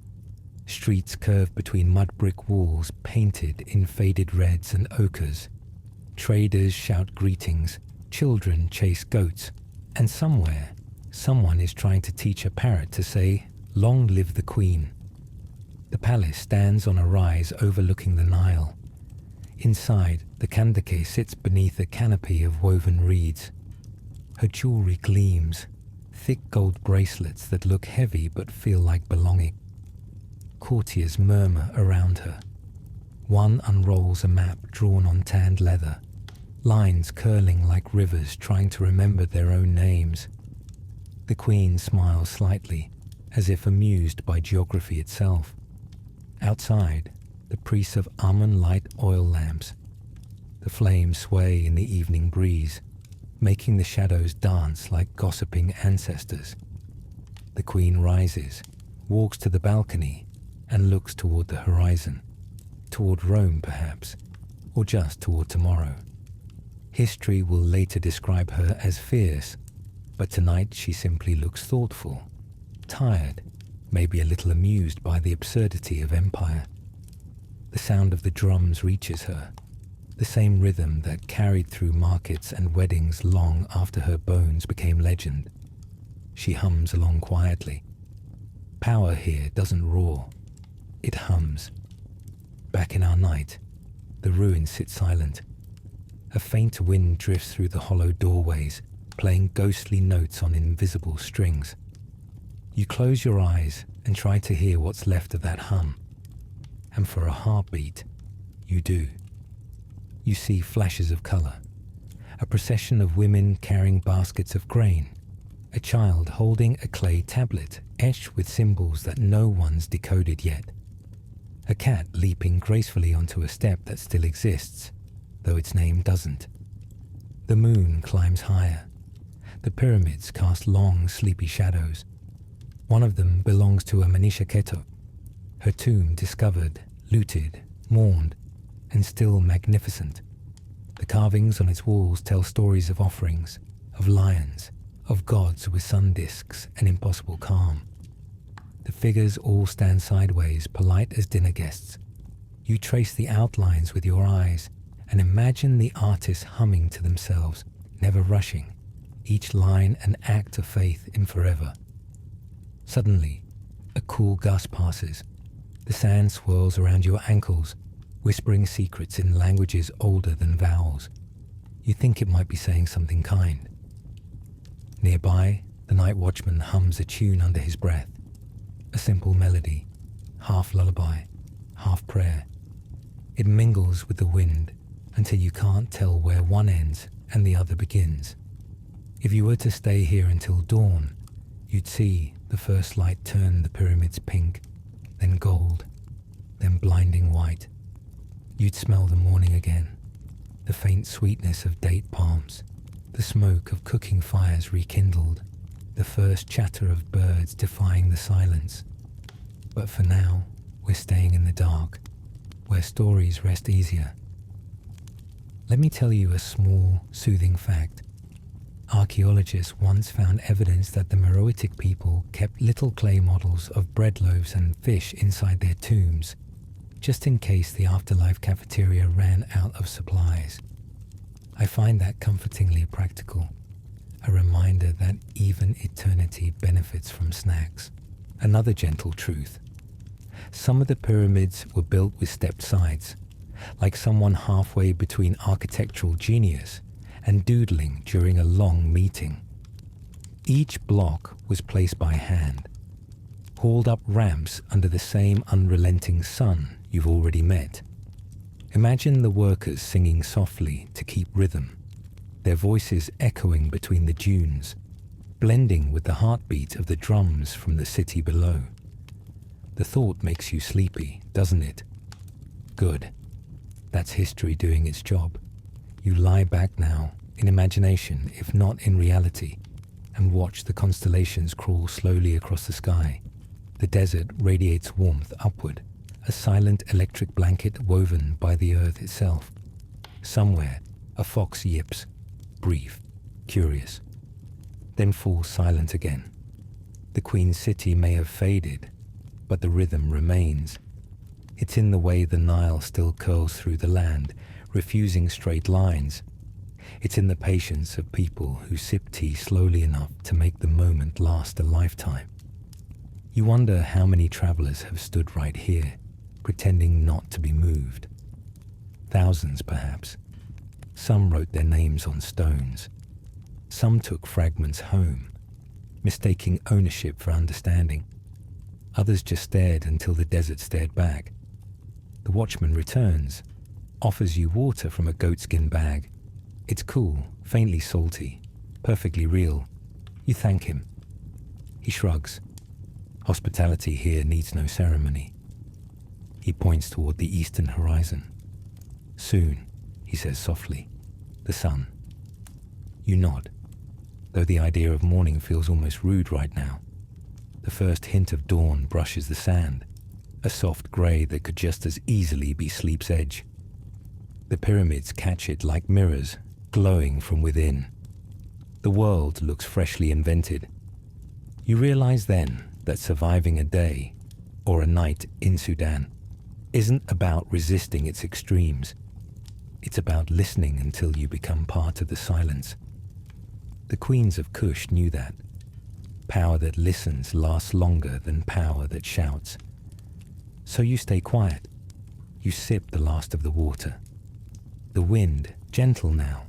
Streets curve between mud brick walls painted in faded reds and ochres. Traders shout greetings, children chase goats, and somewhere, someone is trying to teach a parrot to say, "Long live the Queen." The palace stands on a rise overlooking the Nile. Inside, the Kandake sits beneath a canopy of woven reeds. Her jewelry gleams, thick gold bracelets that look heavy but feel like belonging. Courtiers murmur around her. One unrolls a map drawn on tanned leather, lines curling like rivers trying to remember their own names. The Queen smiles slightly, as if amused by geography itself. Outside, the priests of Amun light oil lamps. The flames sway in the evening breeze, making the shadows dance like gossiping ancestors. The Queen rises, walks to the balcony, and looks toward the horizon. Toward Rome, perhaps, or just toward tomorrow. History will later describe her as fierce, but tonight she simply looks thoughtful, tired, maybe a little amused by the absurdity of empire. The sound of the drums reaches her, the same rhythm that carried through markets and weddings long after her bones became legend. She hums along quietly. Power here doesn't roar, it hums. Back in our night, the ruins sit silent. A faint wind drifts through the hollow doorways, playing ghostly notes on invisible strings. You close your eyes and try to hear what's left of that hum. And for a heartbeat, you do. You see flashes of color, a procession of women carrying baskets of grain, a child holding a clay tablet etched with symbols that no one's decoded yet, a cat leaping gracefully onto a step that still exists, though its name doesn't. The moon climbs higher. The pyramids cast long, sleepy shadows. One of them belongs to a Manisha Keto, her tomb discovered, looted, mourned, and still magnificent. The carvings on its walls tell stories of offerings, of lions, of gods with sun discs and impossible calm. The figures all stand sideways, polite as dinner guests. You trace the outlines with your eyes and imagine the artists humming to themselves, never rushing, each line an act of faith in forever. Suddenly, a cool gust passes. The sand swirls around your ankles, whispering secrets in languages older than vowels. You think it might be saying something kind. Nearby, the night watchman hums a tune under his breath. A simple melody, half lullaby, half prayer. It mingles with the wind until you can't tell where one ends and the other begins. If you were to stay here until dawn, you'd see the first light turn the pyramids pink, then gold, then blinding white. You'd smell the morning again, the faint sweetness of date palms, the smoke of cooking fires rekindled, the first chatter of birds defying the silence. But for now, we're staying in the dark, where stories rest easier. Let me tell you a small, soothing fact. Archaeologists once found evidence that the Meroitic people kept little clay models of bread loaves and fish inside their tombs, just in case the afterlife cafeteria ran out of supplies. I find that comfortingly practical, a reminder that even eternity benefits from snacks. Another gentle truth. Some of the pyramids were built with stepped sides, like someone halfway between architectural genius and doodling during a long meeting. Each block was placed by hand, hauled up ramps under the same unrelenting sun you've already met. Imagine the workers singing softly to keep rhythm, their voices echoing between the dunes, blending with the heartbeat of the drums from the city below. The thought makes you sleepy, doesn't it? Good. That's history doing its job. You lie back now, in imagination, if not in reality, and watch the constellations crawl slowly across the sky. The desert radiates warmth upward, a silent electric blanket woven by the earth itself. Somewhere, a fox yips, brief, curious, then falls silent again. The Queen City may have faded, but the rhythm remains. It's in the way the Nile still curls through the land, refusing straight lines. It's in the patience of people who sip tea slowly enough to make the moment last a lifetime. You wonder how many travelers have stood right here, pretending not to be moved. Thousands, perhaps. Some wrote their names on stones. Some took fragments home, mistaking ownership for understanding. Others just stared until the desert stared back. The watchman returns, offers you water from a goatskin bag. It's cool, faintly salty, perfectly real. You thank him. He shrugs. Hospitality here needs no ceremony. He points toward the eastern horizon. Soon, he says softly, the sun. You nod, though the idea of morning feels almost rude right now. The first hint of dawn brushes the sand, a soft grey that could just as easily be sleep's edge. The pyramids catch it like mirrors, glowing from within. The world looks freshly invented. You realize then that surviving a day, or a night in Sudan, isn't about resisting its extremes. It's about listening until you become part of the silence. The queens of Kush knew that. Power that listens lasts longer than power that shouts. So you stay quiet. You sip the last of the water. The wind, gentle now,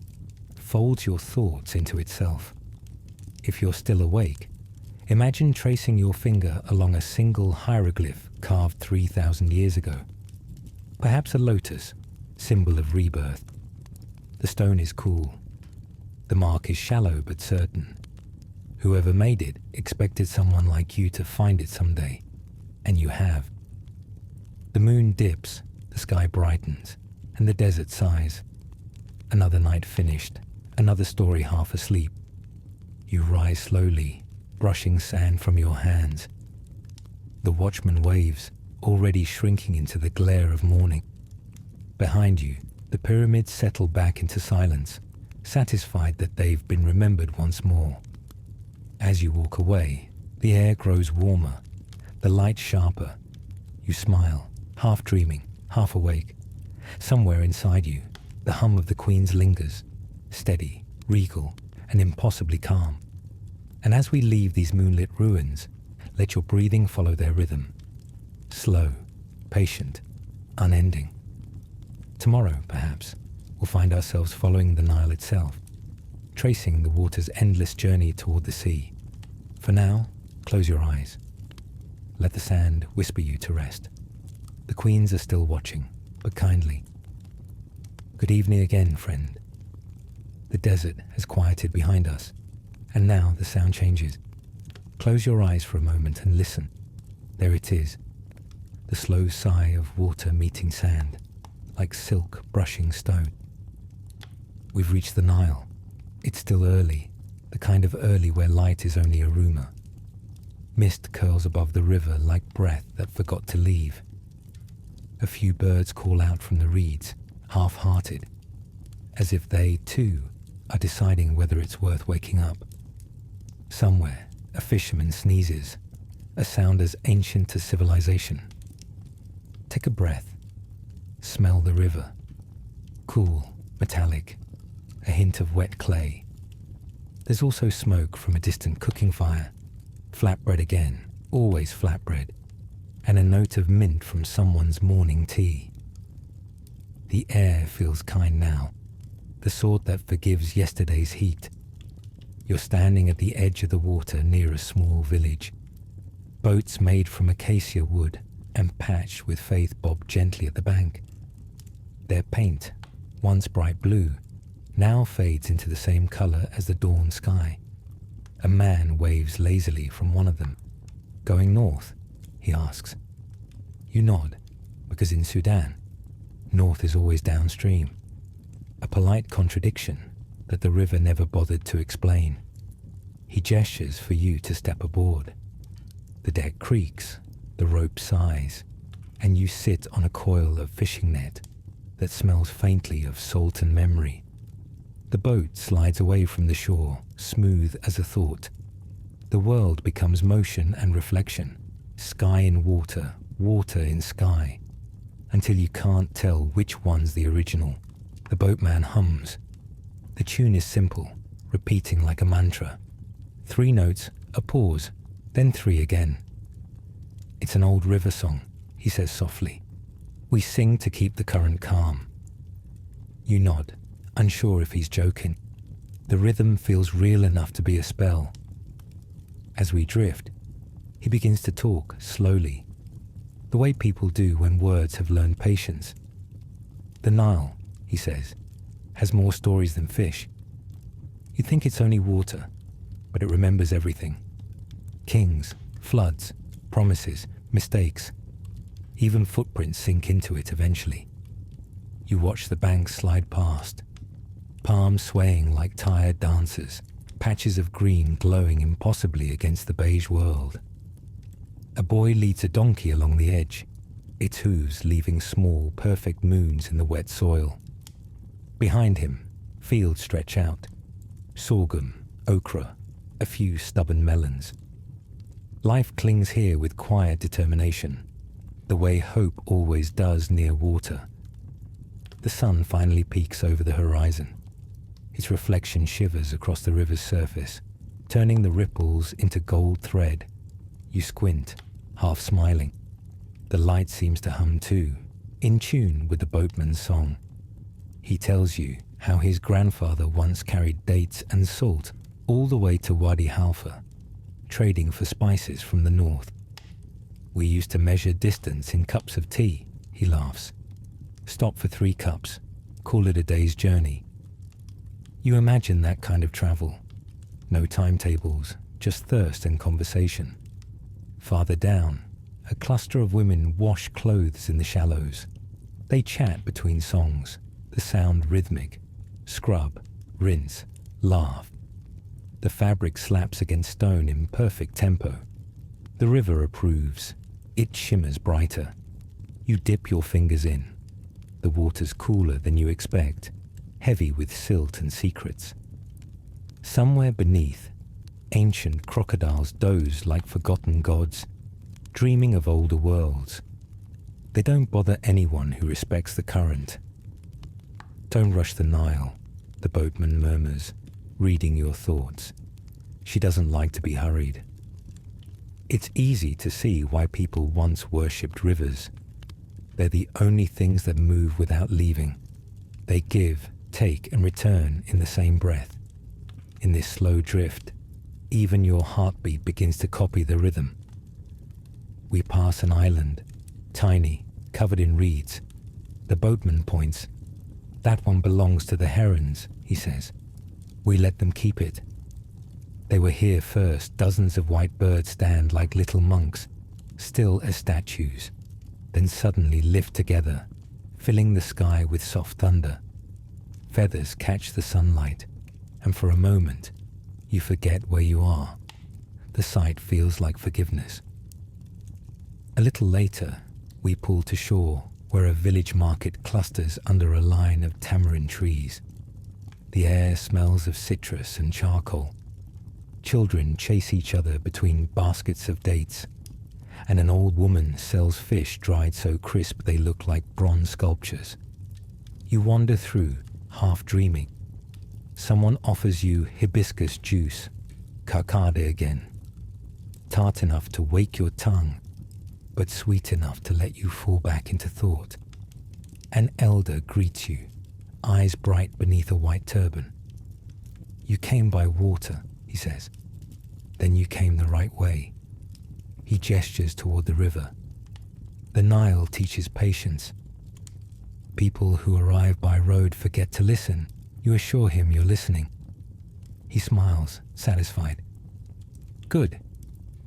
folds your thoughts into itself. If you're still awake, imagine tracing your finger along a single hieroglyph carved 3,000 years ago. Perhaps a lotus, symbol of rebirth. The stone is cool. The mark is shallow but certain. Whoever made it expected someone like you to find it someday, and you have. The moon dips, the sky brightens, and the desert sighs. Another night finished, another story half asleep. You rise slowly, brushing sand from your hands. The watchman waves, already shrinking into the glare of morning. Behind you, the pyramids settle back into silence, satisfied that they've been remembered once more. As you walk away, the air grows warmer, the light sharper. You smile, half dreaming, half awake. Somewhere inside you, the hum of the Queen's lingers, steady, regal, and impossibly calm. And as we leave these moonlit ruins, let your breathing follow their rhythm. Slow, patient, unending. Tomorrow, perhaps, we'll find ourselves following the Nile itself, tracing the water's endless journey toward the sea. For now, close your eyes. Let the sand whisper you to rest. The queens are still watching, but kindly. Good evening again, friend. The desert has quieted behind us, and now the sound changes. Close your eyes for a moment and listen. There it is, the slow sigh of water meeting sand, like silk brushing stone. We've reached the Nile. It's still early, the kind of early where light is only a rumor. Mist curls above the river like breath that forgot to leave. A few birds call out from the reeds, half-hearted, as if they, too, are deciding whether it's worth waking up. Somewhere, a fisherman sneezes, a sound as ancient as civilization. Take a breath. Smell the river. Cool, metallic, a hint of wet clay. There's also smoke from a distant cooking fire. Flatbread again, always flatbread, and a note of mint from someone's morning tea. The air feels kind now, the sort that forgives yesterday's heat. You're standing at the edge of the water near a small village. Boats made from acacia wood and patched with faith bob gently at the bank. Their paint, once bright blue, now fades into the same color as the dawn sky. A man waves lazily from one of them. Going north? He asks. You nod, because in Sudan, north is always downstream. A polite contradiction that the river never bothered to explain. He gestures for you to step aboard. The deck creaks, the rope sighs, and you sit on a coil of fishing net that smells faintly of salt and memory. The boat slides away from the shore, smooth as a thought. The world becomes motion and reflection, sky in water, water in sky, until you can't tell which one's the original. The boatman hums. The tune is simple, repeating like a mantra. 3 notes, a pause, then 3 again. It's an old river song, he says softly. We sing to keep the current calm. You nod, unsure if he's joking. The rhythm feels real enough to be a spell. As we drift, he begins to talk slowly, the way people do when words have learned patience. The Nile, he says, has more stories than fish. You think it's only water, but it remembers everything. Kings, floods, promises, mistakes. Even footprints sink into it eventually. You watch the banks slide past, palms swaying like tired dancers, patches of green glowing impossibly against the beige world. A boy leads a donkey along the edge, its hooves leaving small, perfect moons in the wet soil. Behind him, fields stretch out. Sorghum, okra, a few stubborn melons. Life clings here with quiet determination, the way hope always does near water. The sun finally peaks over the horizon. Its reflection shivers across the river's surface, turning the ripples into gold thread. You squint, half smiling. The light seems to hum too, in tune with the boatman's song. He tells you how his grandfather once carried dates and salt all the way to Wadi Halfa, trading for spices from the north. We used to measure distance in cups of tea, he laughs. Stop for 3 cups, call it a day's journey. You imagine that kind of travel. No timetables, just thirst and conversation. Farther down, a cluster of women wash clothes in the shallows. They chat between songs, the sound rhythmic. Scrub, rinse, laugh. The fabric slaps against stone in perfect tempo. The river approves. It shimmers brighter. You dip your fingers in. The water's cooler than you expect, heavy with silt and secrets. Somewhere beneath, ancient crocodiles doze like forgotten gods, dreaming of older worlds. They don't bother anyone who respects the current. Don't rush the Nile, the boatman murmurs, reading your thoughts. She doesn't like to be hurried. It's easy to see why people once worshipped rivers. They're the only things that move without leaving. They give, take, and return in the same breath. In this slow drift, even your heartbeat begins to copy the rhythm. We pass an island, tiny, covered in reeds. The boatman points. That one belongs to the herons, he says. We let them keep it. They were here first. Dozens of white birds stand like little monks, still as statues, then suddenly lift together, filling the sky with soft thunder. Feathers catch the sunlight, and for a moment, you forget where you are. The sight feels like forgiveness. A little later, we pull to shore where a village market clusters under a line of tamarind trees. The air smells of citrus and charcoal. Children chase each other between baskets of dates, and an old woman sells fish dried so crisp they look like bronze sculptures. You wander through, half dreaming. Someone offers you hibiscus juice, carcade again. Tart enough to wake your tongue, but sweet enough to let you fall back into thought. An elder greets you, eyes bright beneath a white turban. You came by water, he says. Then you came the right way. He gestures toward the river. The Nile teaches patience. People who arrive by road forget to listen. You assure him you're listening. He smiles, satisfied. Good.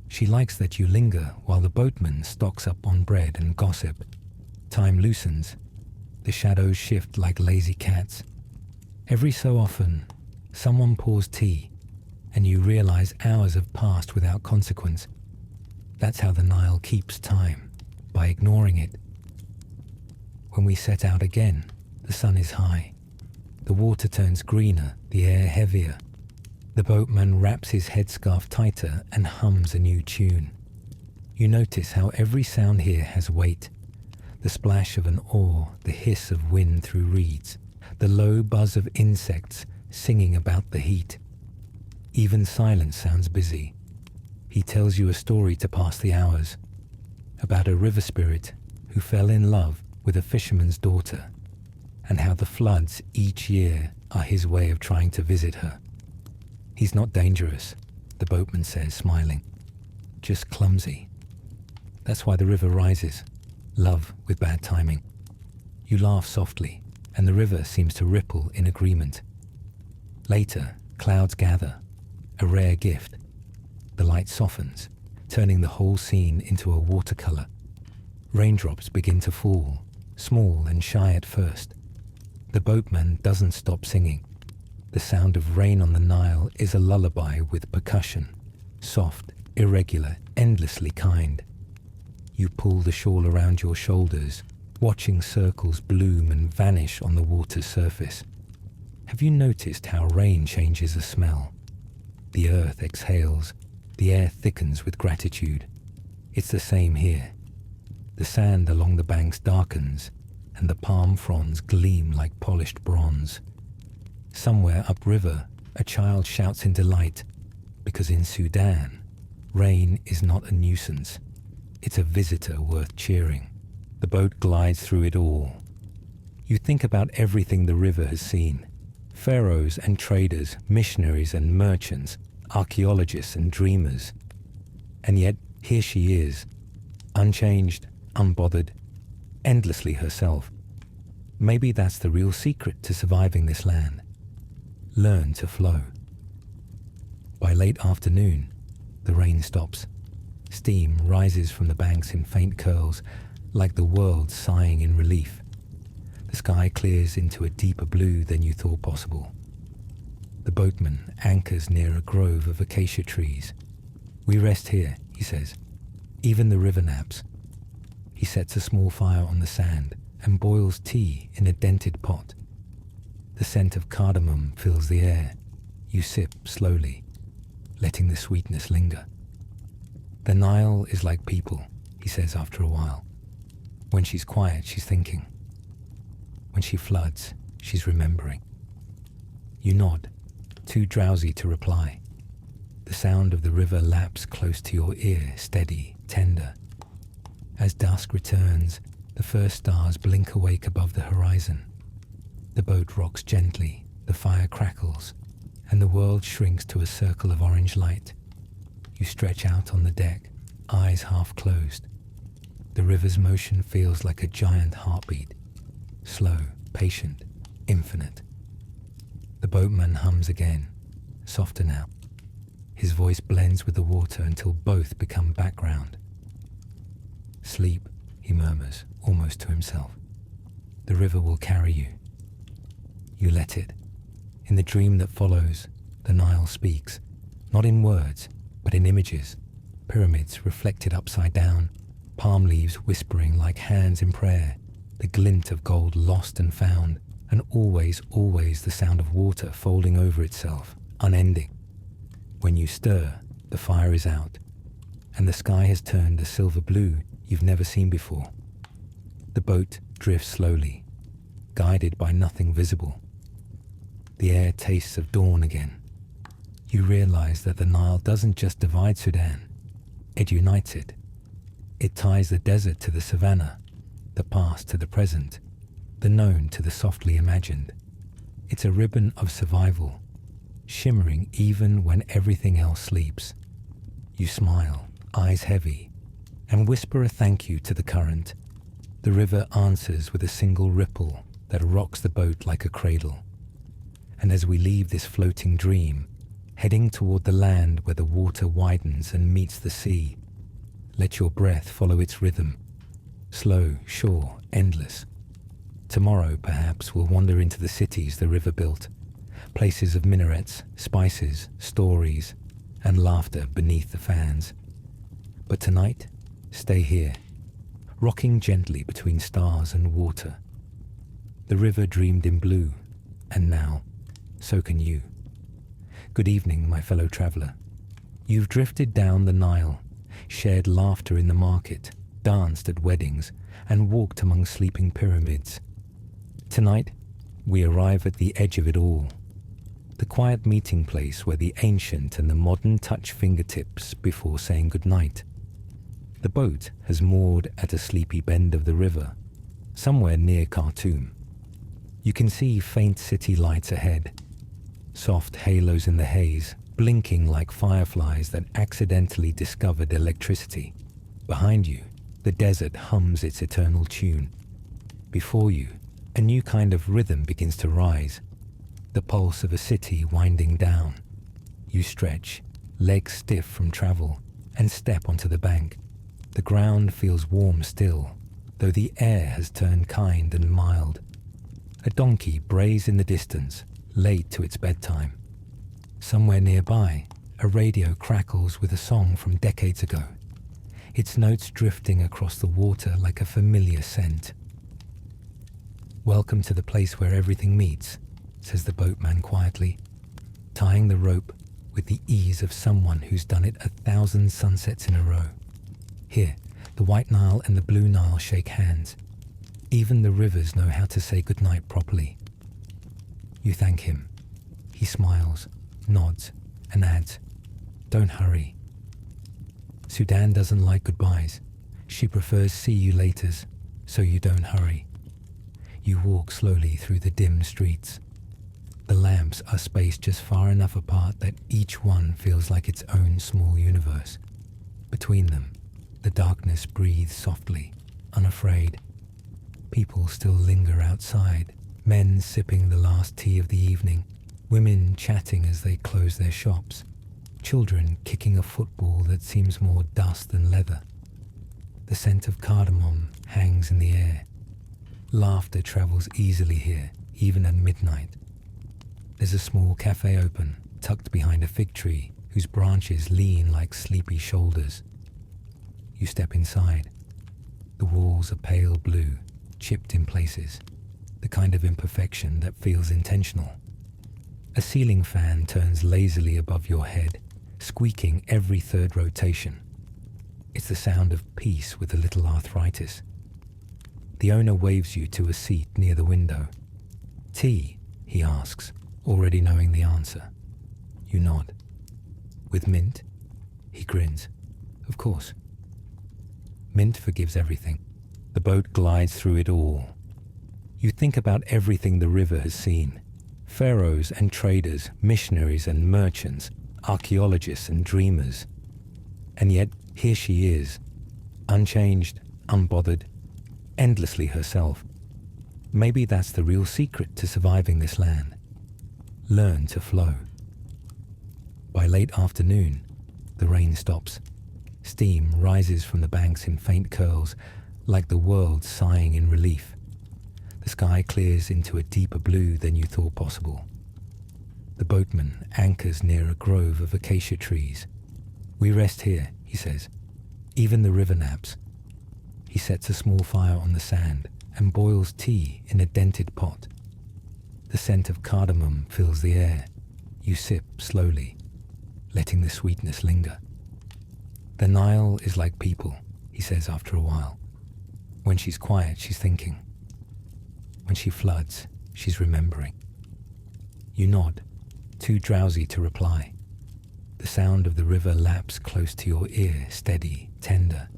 She likes that you linger while the boatman stocks up on bread and gossip. Time loosens. The shadows shift like lazy cats. Every so often, someone pours tea, and you realize hours have passed without consequence. That's how the Nile keeps time, by ignoring it. When we set out again, the sun is high. The water turns greener, the air heavier. The boatman wraps his headscarf tighter and hums a new tune. You notice how every sound here has weight. The splash of an oar, the hiss of wind through reeds, the low buzz of insects singing about the heat. Even silence sounds busy. He tells you a story to pass the hours, about a river spirit who fell in love with a fisherman's daughter, and how the floods each year are his way of trying to visit her. He's not dangerous, the boatman says, smiling. Just clumsy. That's why the river rises. Love with bad timing. You laugh softly, and the river seems to ripple in agreement. Later, clouds gather, a rare gift. The light softens, turning the whole scene into a watercolor. Raindrops begin to fall, small and shy at first. The boatman doesn't stop singing. The sound of rain on the Nile is a lullaby with percussion, soft, irregular, endlessly kind. You pull the shawl around your shoulders, watching circles bloom and vanish on the water's surface. Have you noticed how rain changes the smell? The earth exhales, the air thickens with gratitude. It's the same here. The sand along the banks darkens, and the palm fronds gleam like polished bronze. Somewhere upriver, a child shouts in delight, because in Sudan, rain is not a nuisance. It's a visitor worth cheering. The boat glides through it all. You think about everything the river has seen. Pharaohs and traders, missionaries and merchants, archaeologists and dreamers. And yet, here she is, unchanged, unbothered, endlessly herself. Maybe that's the real secret to surviving this land. Learn to flow. By late afternoon, the rain stops. Steam rises from the banks in faint curls, like the world sighing in relief. The sky clears into a deeper blue than you thought possible. The boatman anchors near a grove of acacia trees. "We rest here," he says. "Even the river naps." He sets a small fire on the sand and boils tea in a dented pot. The scent of cardamom fills the air. You sip slowly, letting the sweetness linger. "The Nile is like people," he says after a while. When she's quiet, she's thinking. When she floods, she's remembering. You nod, too drowsy to reply. The sound of the river laps close to your ear, steady, tender. As dusk returns, the first stars blink awake above the horizon. The boat rocks gently, the fire crackles, and the world shrinks to a circle of orange light. You stretch out on the deck, eyes half closed. The river's motion feels like a giant heartbeat, slow, patient, infinite. The boatman hums again, softer now. His voice blends with the water until both become background. "Sleep," he murmurs, almost to himself. "The river will carry you." You let it. In the dream that follows, the Nile speaks, not in words, but in images. Pyramids reflected upside down, palm leaves whispering like hands in prayer, the glint of gold lost and found, and always, always the sound of water folding over itself, unending. When you stir, the fire is out, and the sky has turned a silver blue you've never seen before. The boat drifts slowly, guided by nothing visible. The air tastes of dawn again. You realize that the Nile doesn't just divide Sudan, it unites it. It ties the desert to the savannah, the past to the present, the known to the softly imagined. It's a ribbon of survival, shimmering even when everything else sleeps. You smile, eyes heavy, and whisper a thank you to the current. The river answers with a single ripple that rocks the boat like a cradle. And as we leave this floating dream, heading toward the land where the water widens and meets the sea, let your breath follow its rhythm, slow, sure, endless. Tomorrow, perhaps, we'll wander into the cities the river built, places of minarets, spices, stories, and laughter beneath the fans. But tonight, stay here, rocking gently between stars and water. The river dreamed in blue, and now, so can you. Good evening, my fellow traveller. You've drifted down the Nile, shared laughter in the market, danced at weddings, and walked among sleeping pyramids. Tonight, we arrive at the edge of it all, the quiet meeting place where the ancient and the modern touch fingertips before saying goodnight. The boat has moored at a sleepy bend of the river, somewhere near Khartoum. You can see faint city lights ahead, soft halos in the haze, blinking like fireflies that accidentally discovered electricity. Behind you, the desert hums its eternal tune. Before you, a new kind of rhythm begins to rise, the pulse of a city winding down. You stretch, legs stiff from travel, and step onto the bank. The ground feels warm still, though the air has turned kind and mild. A donkey brays in the distance, late to its bedtime. Somewhere nearby, a radio crackles with a song from decades ago, its notes drifting across the water like a familiar scent. "Welcome to the place where everything meets," says the boatman quietly, tying the rope with the ease of someone who's done it 1,000 sunsets in a row. Here, the White Nile and the Blue Nile shake hands. Even the rivers know how to say goodnight properly. You thank him. He smiles, nods, and adds, "Don't hurry." Sudan doesn't like goodbyes. She prefers see you laters, so you don't hurry. You walk slowly through the dim streets. The lamps are spaced just far enough apart that each one feels like its own small universe. Between them, the darkness breathes softly, unafraid. People still linger outside, men sipping the last tea of the evening, women chatting as they close their shops, children kicking a football that seems more dust than leather. The scent of cardamom hangs in the air. Laughter travels easily here, even at midnight. There's a small cafe open, tucked behind a fig tree whose branches lean like sleepy shoulders. You step inside. The walls are pale blue, chipped in places, the kind of imperfection that feels intentional. A ceiling fan turns lazily above your head, squeaking every third rotation. It's the sound of peace with a little arthritis. The owner waves you to a seat near the window. "Tea?" he asks, already knowing the answer. You nod. "With mint?" He grins. "Of course." Mint forgives everything. The boat glides through it all. You think about everything the river has seen. Pharaohs and traders, missionaries and merchants, archaeologists and dreamers. And yet, here she is, unchanged, unbothered, endlessly herself. Maybe that's the real secret to surviving this land. Learn to flow. By late afternoon, the rain stops. Steam rises from the banks in faint curls, like the world sighing in relief. The sky clears into a deeper blue than you thought possible. The boatman anchors near a grove of acacia trees. "We rest here," he says. "Even the river naps." He sets a small fire on the sand and boils tea in a dented pot. The scent of cardamom fills the air. You sip slowly, letting the sweetness linger. "The Nile is like people," he says after a while. "When she's quiet, she's thinking. When she floods, she's remembering." You nod, too drowsy to reply. The sound of the river laps close to your ear, steady, tender.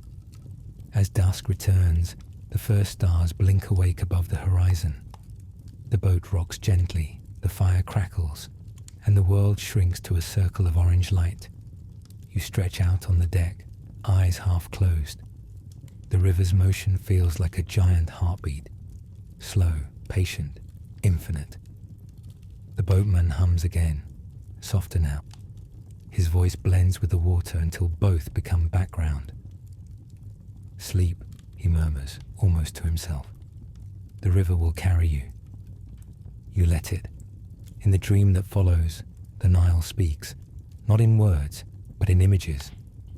As dusk returns, the first stars blink awake above the horizon. The boat rocks gently, the fire crackles, and the world shrinks to a circle of orange light. You stretch out on the deck, eyes half closed. The river's motion feels like a giant heartbeat, slow, patient, infinite. The boatman hums again, softer now. His voice blends with the water until both become background. "Sleep," he murmurs, almost to himself. "The river will carry you." You let it. In the dream that follows, the Nile speaks, not in words, but in images.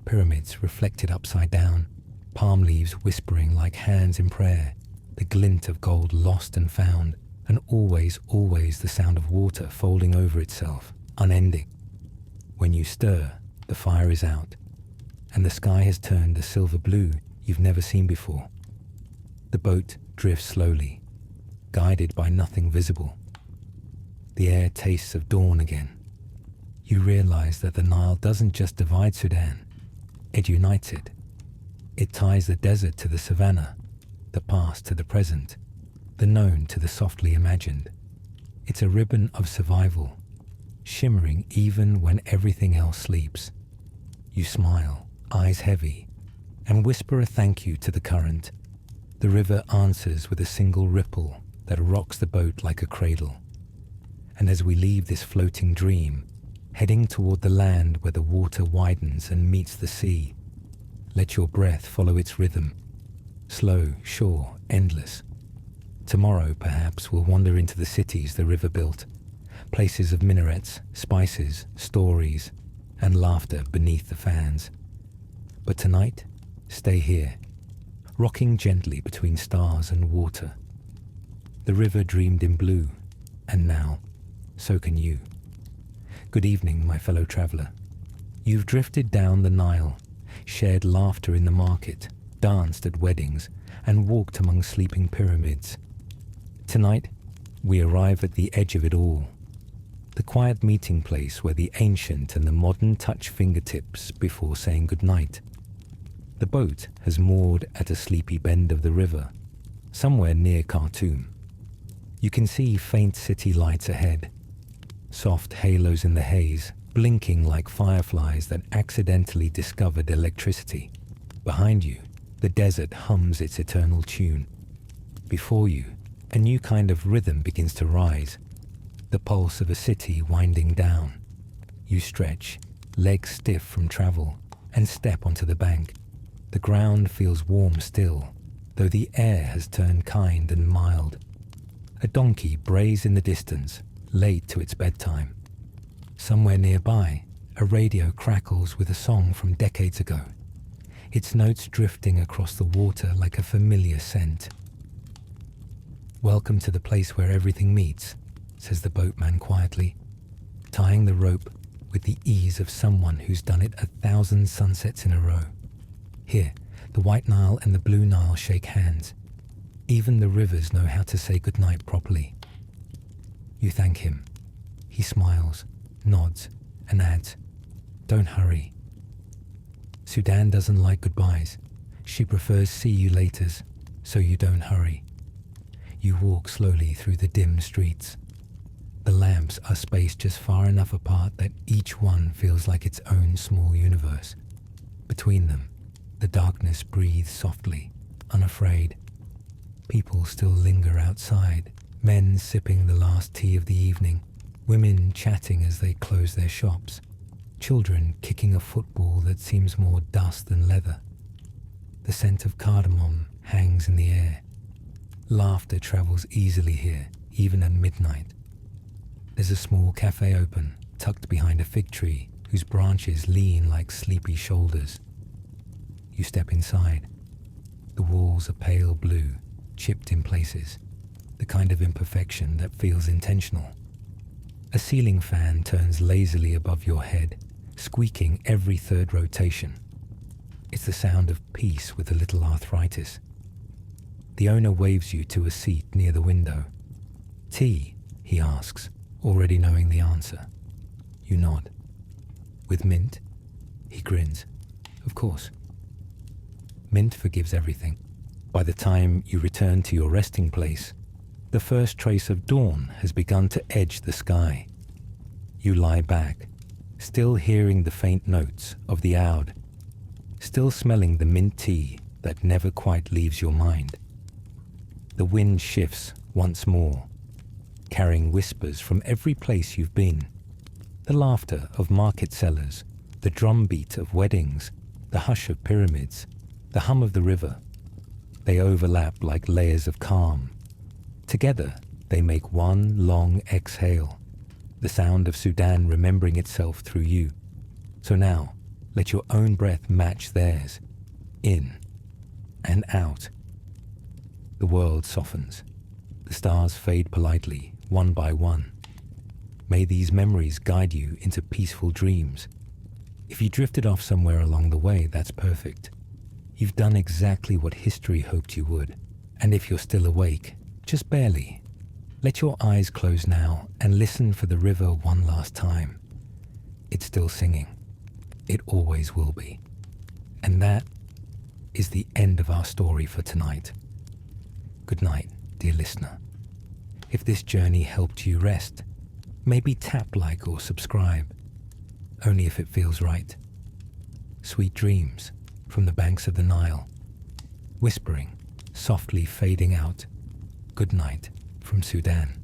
Pyramids reflected upside down, palm leaves whispering like hands in prayer, the glint of gold lost and found, and always, always the sound of water folding over itself, unending. When you stir, the fire is out, and the sky has turned a silver blue you've never seen before. The boat drifts slowly, guided by nothing visible. The air tastes of dawn again. You realize that the Nile doesn't just divide Sudan, it unites it. It ties the desert to the savannah, the past to the present, the known to the softly imagined. It's a ribbon of survival, shimmering even when everything else sleeps. You smile, eyes heavy, and whisper a thank you to the current. The river answers with a single ripple that rocks the boat like a cradle. And as we leave this floating dream, heading toward the land where the water widens and meets the sea, let your breath follow its rhythm. Slow, sure, endless. Tomorrow, perhaps, we'll wander into the cities the river built, places of minarets, spices, stories, and laughter beneath the fans. But tonight, stay here, rocking gently between stars and water. The river dreamed in blue, and now, so can you. Good evening, my fellow traveller. You've drifted down the Nile, shared laughter in the market, danced at weddings, and walked among sleeping pyramids. Tonight, we arrive at the edge of it all, the quiet meeting place where the ancient and the modern touch fingertips before saying goodnight. The boat has moored at a sleepy bend of the river, somewhere near Khartoum. You can see faint city lights ahead, soft halos in the haze, blinking like fireflies that accidentally discovered electricity. Behind you, the desert hums its eternal tune. Before you, a new kind of rhythm begins to rise, the pulse of a city winding down. You stretch, legs stiff from travel, and step onto the bank. The ground feels warm still, though the air has turned kind and mild. A donkey brays in the distance, late to its bedtime. Somewhere nearby, a radio crackles with a song from decades ago, its notes drifting across the water like a familiar scent. "Welcome to the place where everything meets," says the boatman quietly, tying the rope with the ease of someone who's done it 1,000 sunsets in a row. Here, the White Nile and the Blue Nile shake hands. Even the rivers know how to say goodnight properly. You thank him. He smiles, nods, and adds, "Don't hurry." Sudan doesn't like goodbyes. She prefers see you laters, so you don't hurry. You walk slowly through the dim streets. The lamps are spaced just far enough apart that each one feels like its own small universe. Between them, the darkness breathes softly, unafraid. People still linger outside, men sipping the last tea of the evening, women chatting as they close their shops, children kicking a football that seems more dust than leather. The scent of cardamom hangs in the air. Laughter travels easily here, even at midnight. There's a small cafe open, tucked behind a fig tree whose branches lean like sleepy shoulders. You step inside. The walls are pale blue, chipped in places, the kind of imperfection that feels intentional. A ceiling fan turns lazily above your head, squeaking every third rotation. It's the sound of peace with a little arthritis. The owner waves you to a seat near the window. "Tea?" he asks, already knowing the answer. You nod. "With mint?" He grins. "Of course." Mint forgives everything. By the time you return to your resting place, the first trace of dawn has begun to edge the sky. You lie back, still hearing the faint notes of the oud, still smelling the mint tea that never quite leaves your mind. The wind shifts once more, carrying whispers from every place you've been. The laughter of market sellers, the drumbeat of weddings, the hush of pyramids, the hum of the river. They overlap like layers of calm. Together, they make one long exhale, the sound of Sudan remembering itself through you. So now, let your own breath match theirs, in and out. The world softens. The stars fade politely, one by one. May these memories guide you into peaceful dreams. If you drifted off somewhere along the way, that's perfect. You've done exactly what history hoped you would. And if you're still awake, just barely, let your eyes close now and listen for the river one last time. It's still singing. It always will be. And that is the end of our story for tonight. Good night, dear listener. If this journey helped you rest, maybe tap like or subscribe, only if it feels right. Sweet dreams from the banks of the Nile, whispering, softly fading out. Good night from Sudan.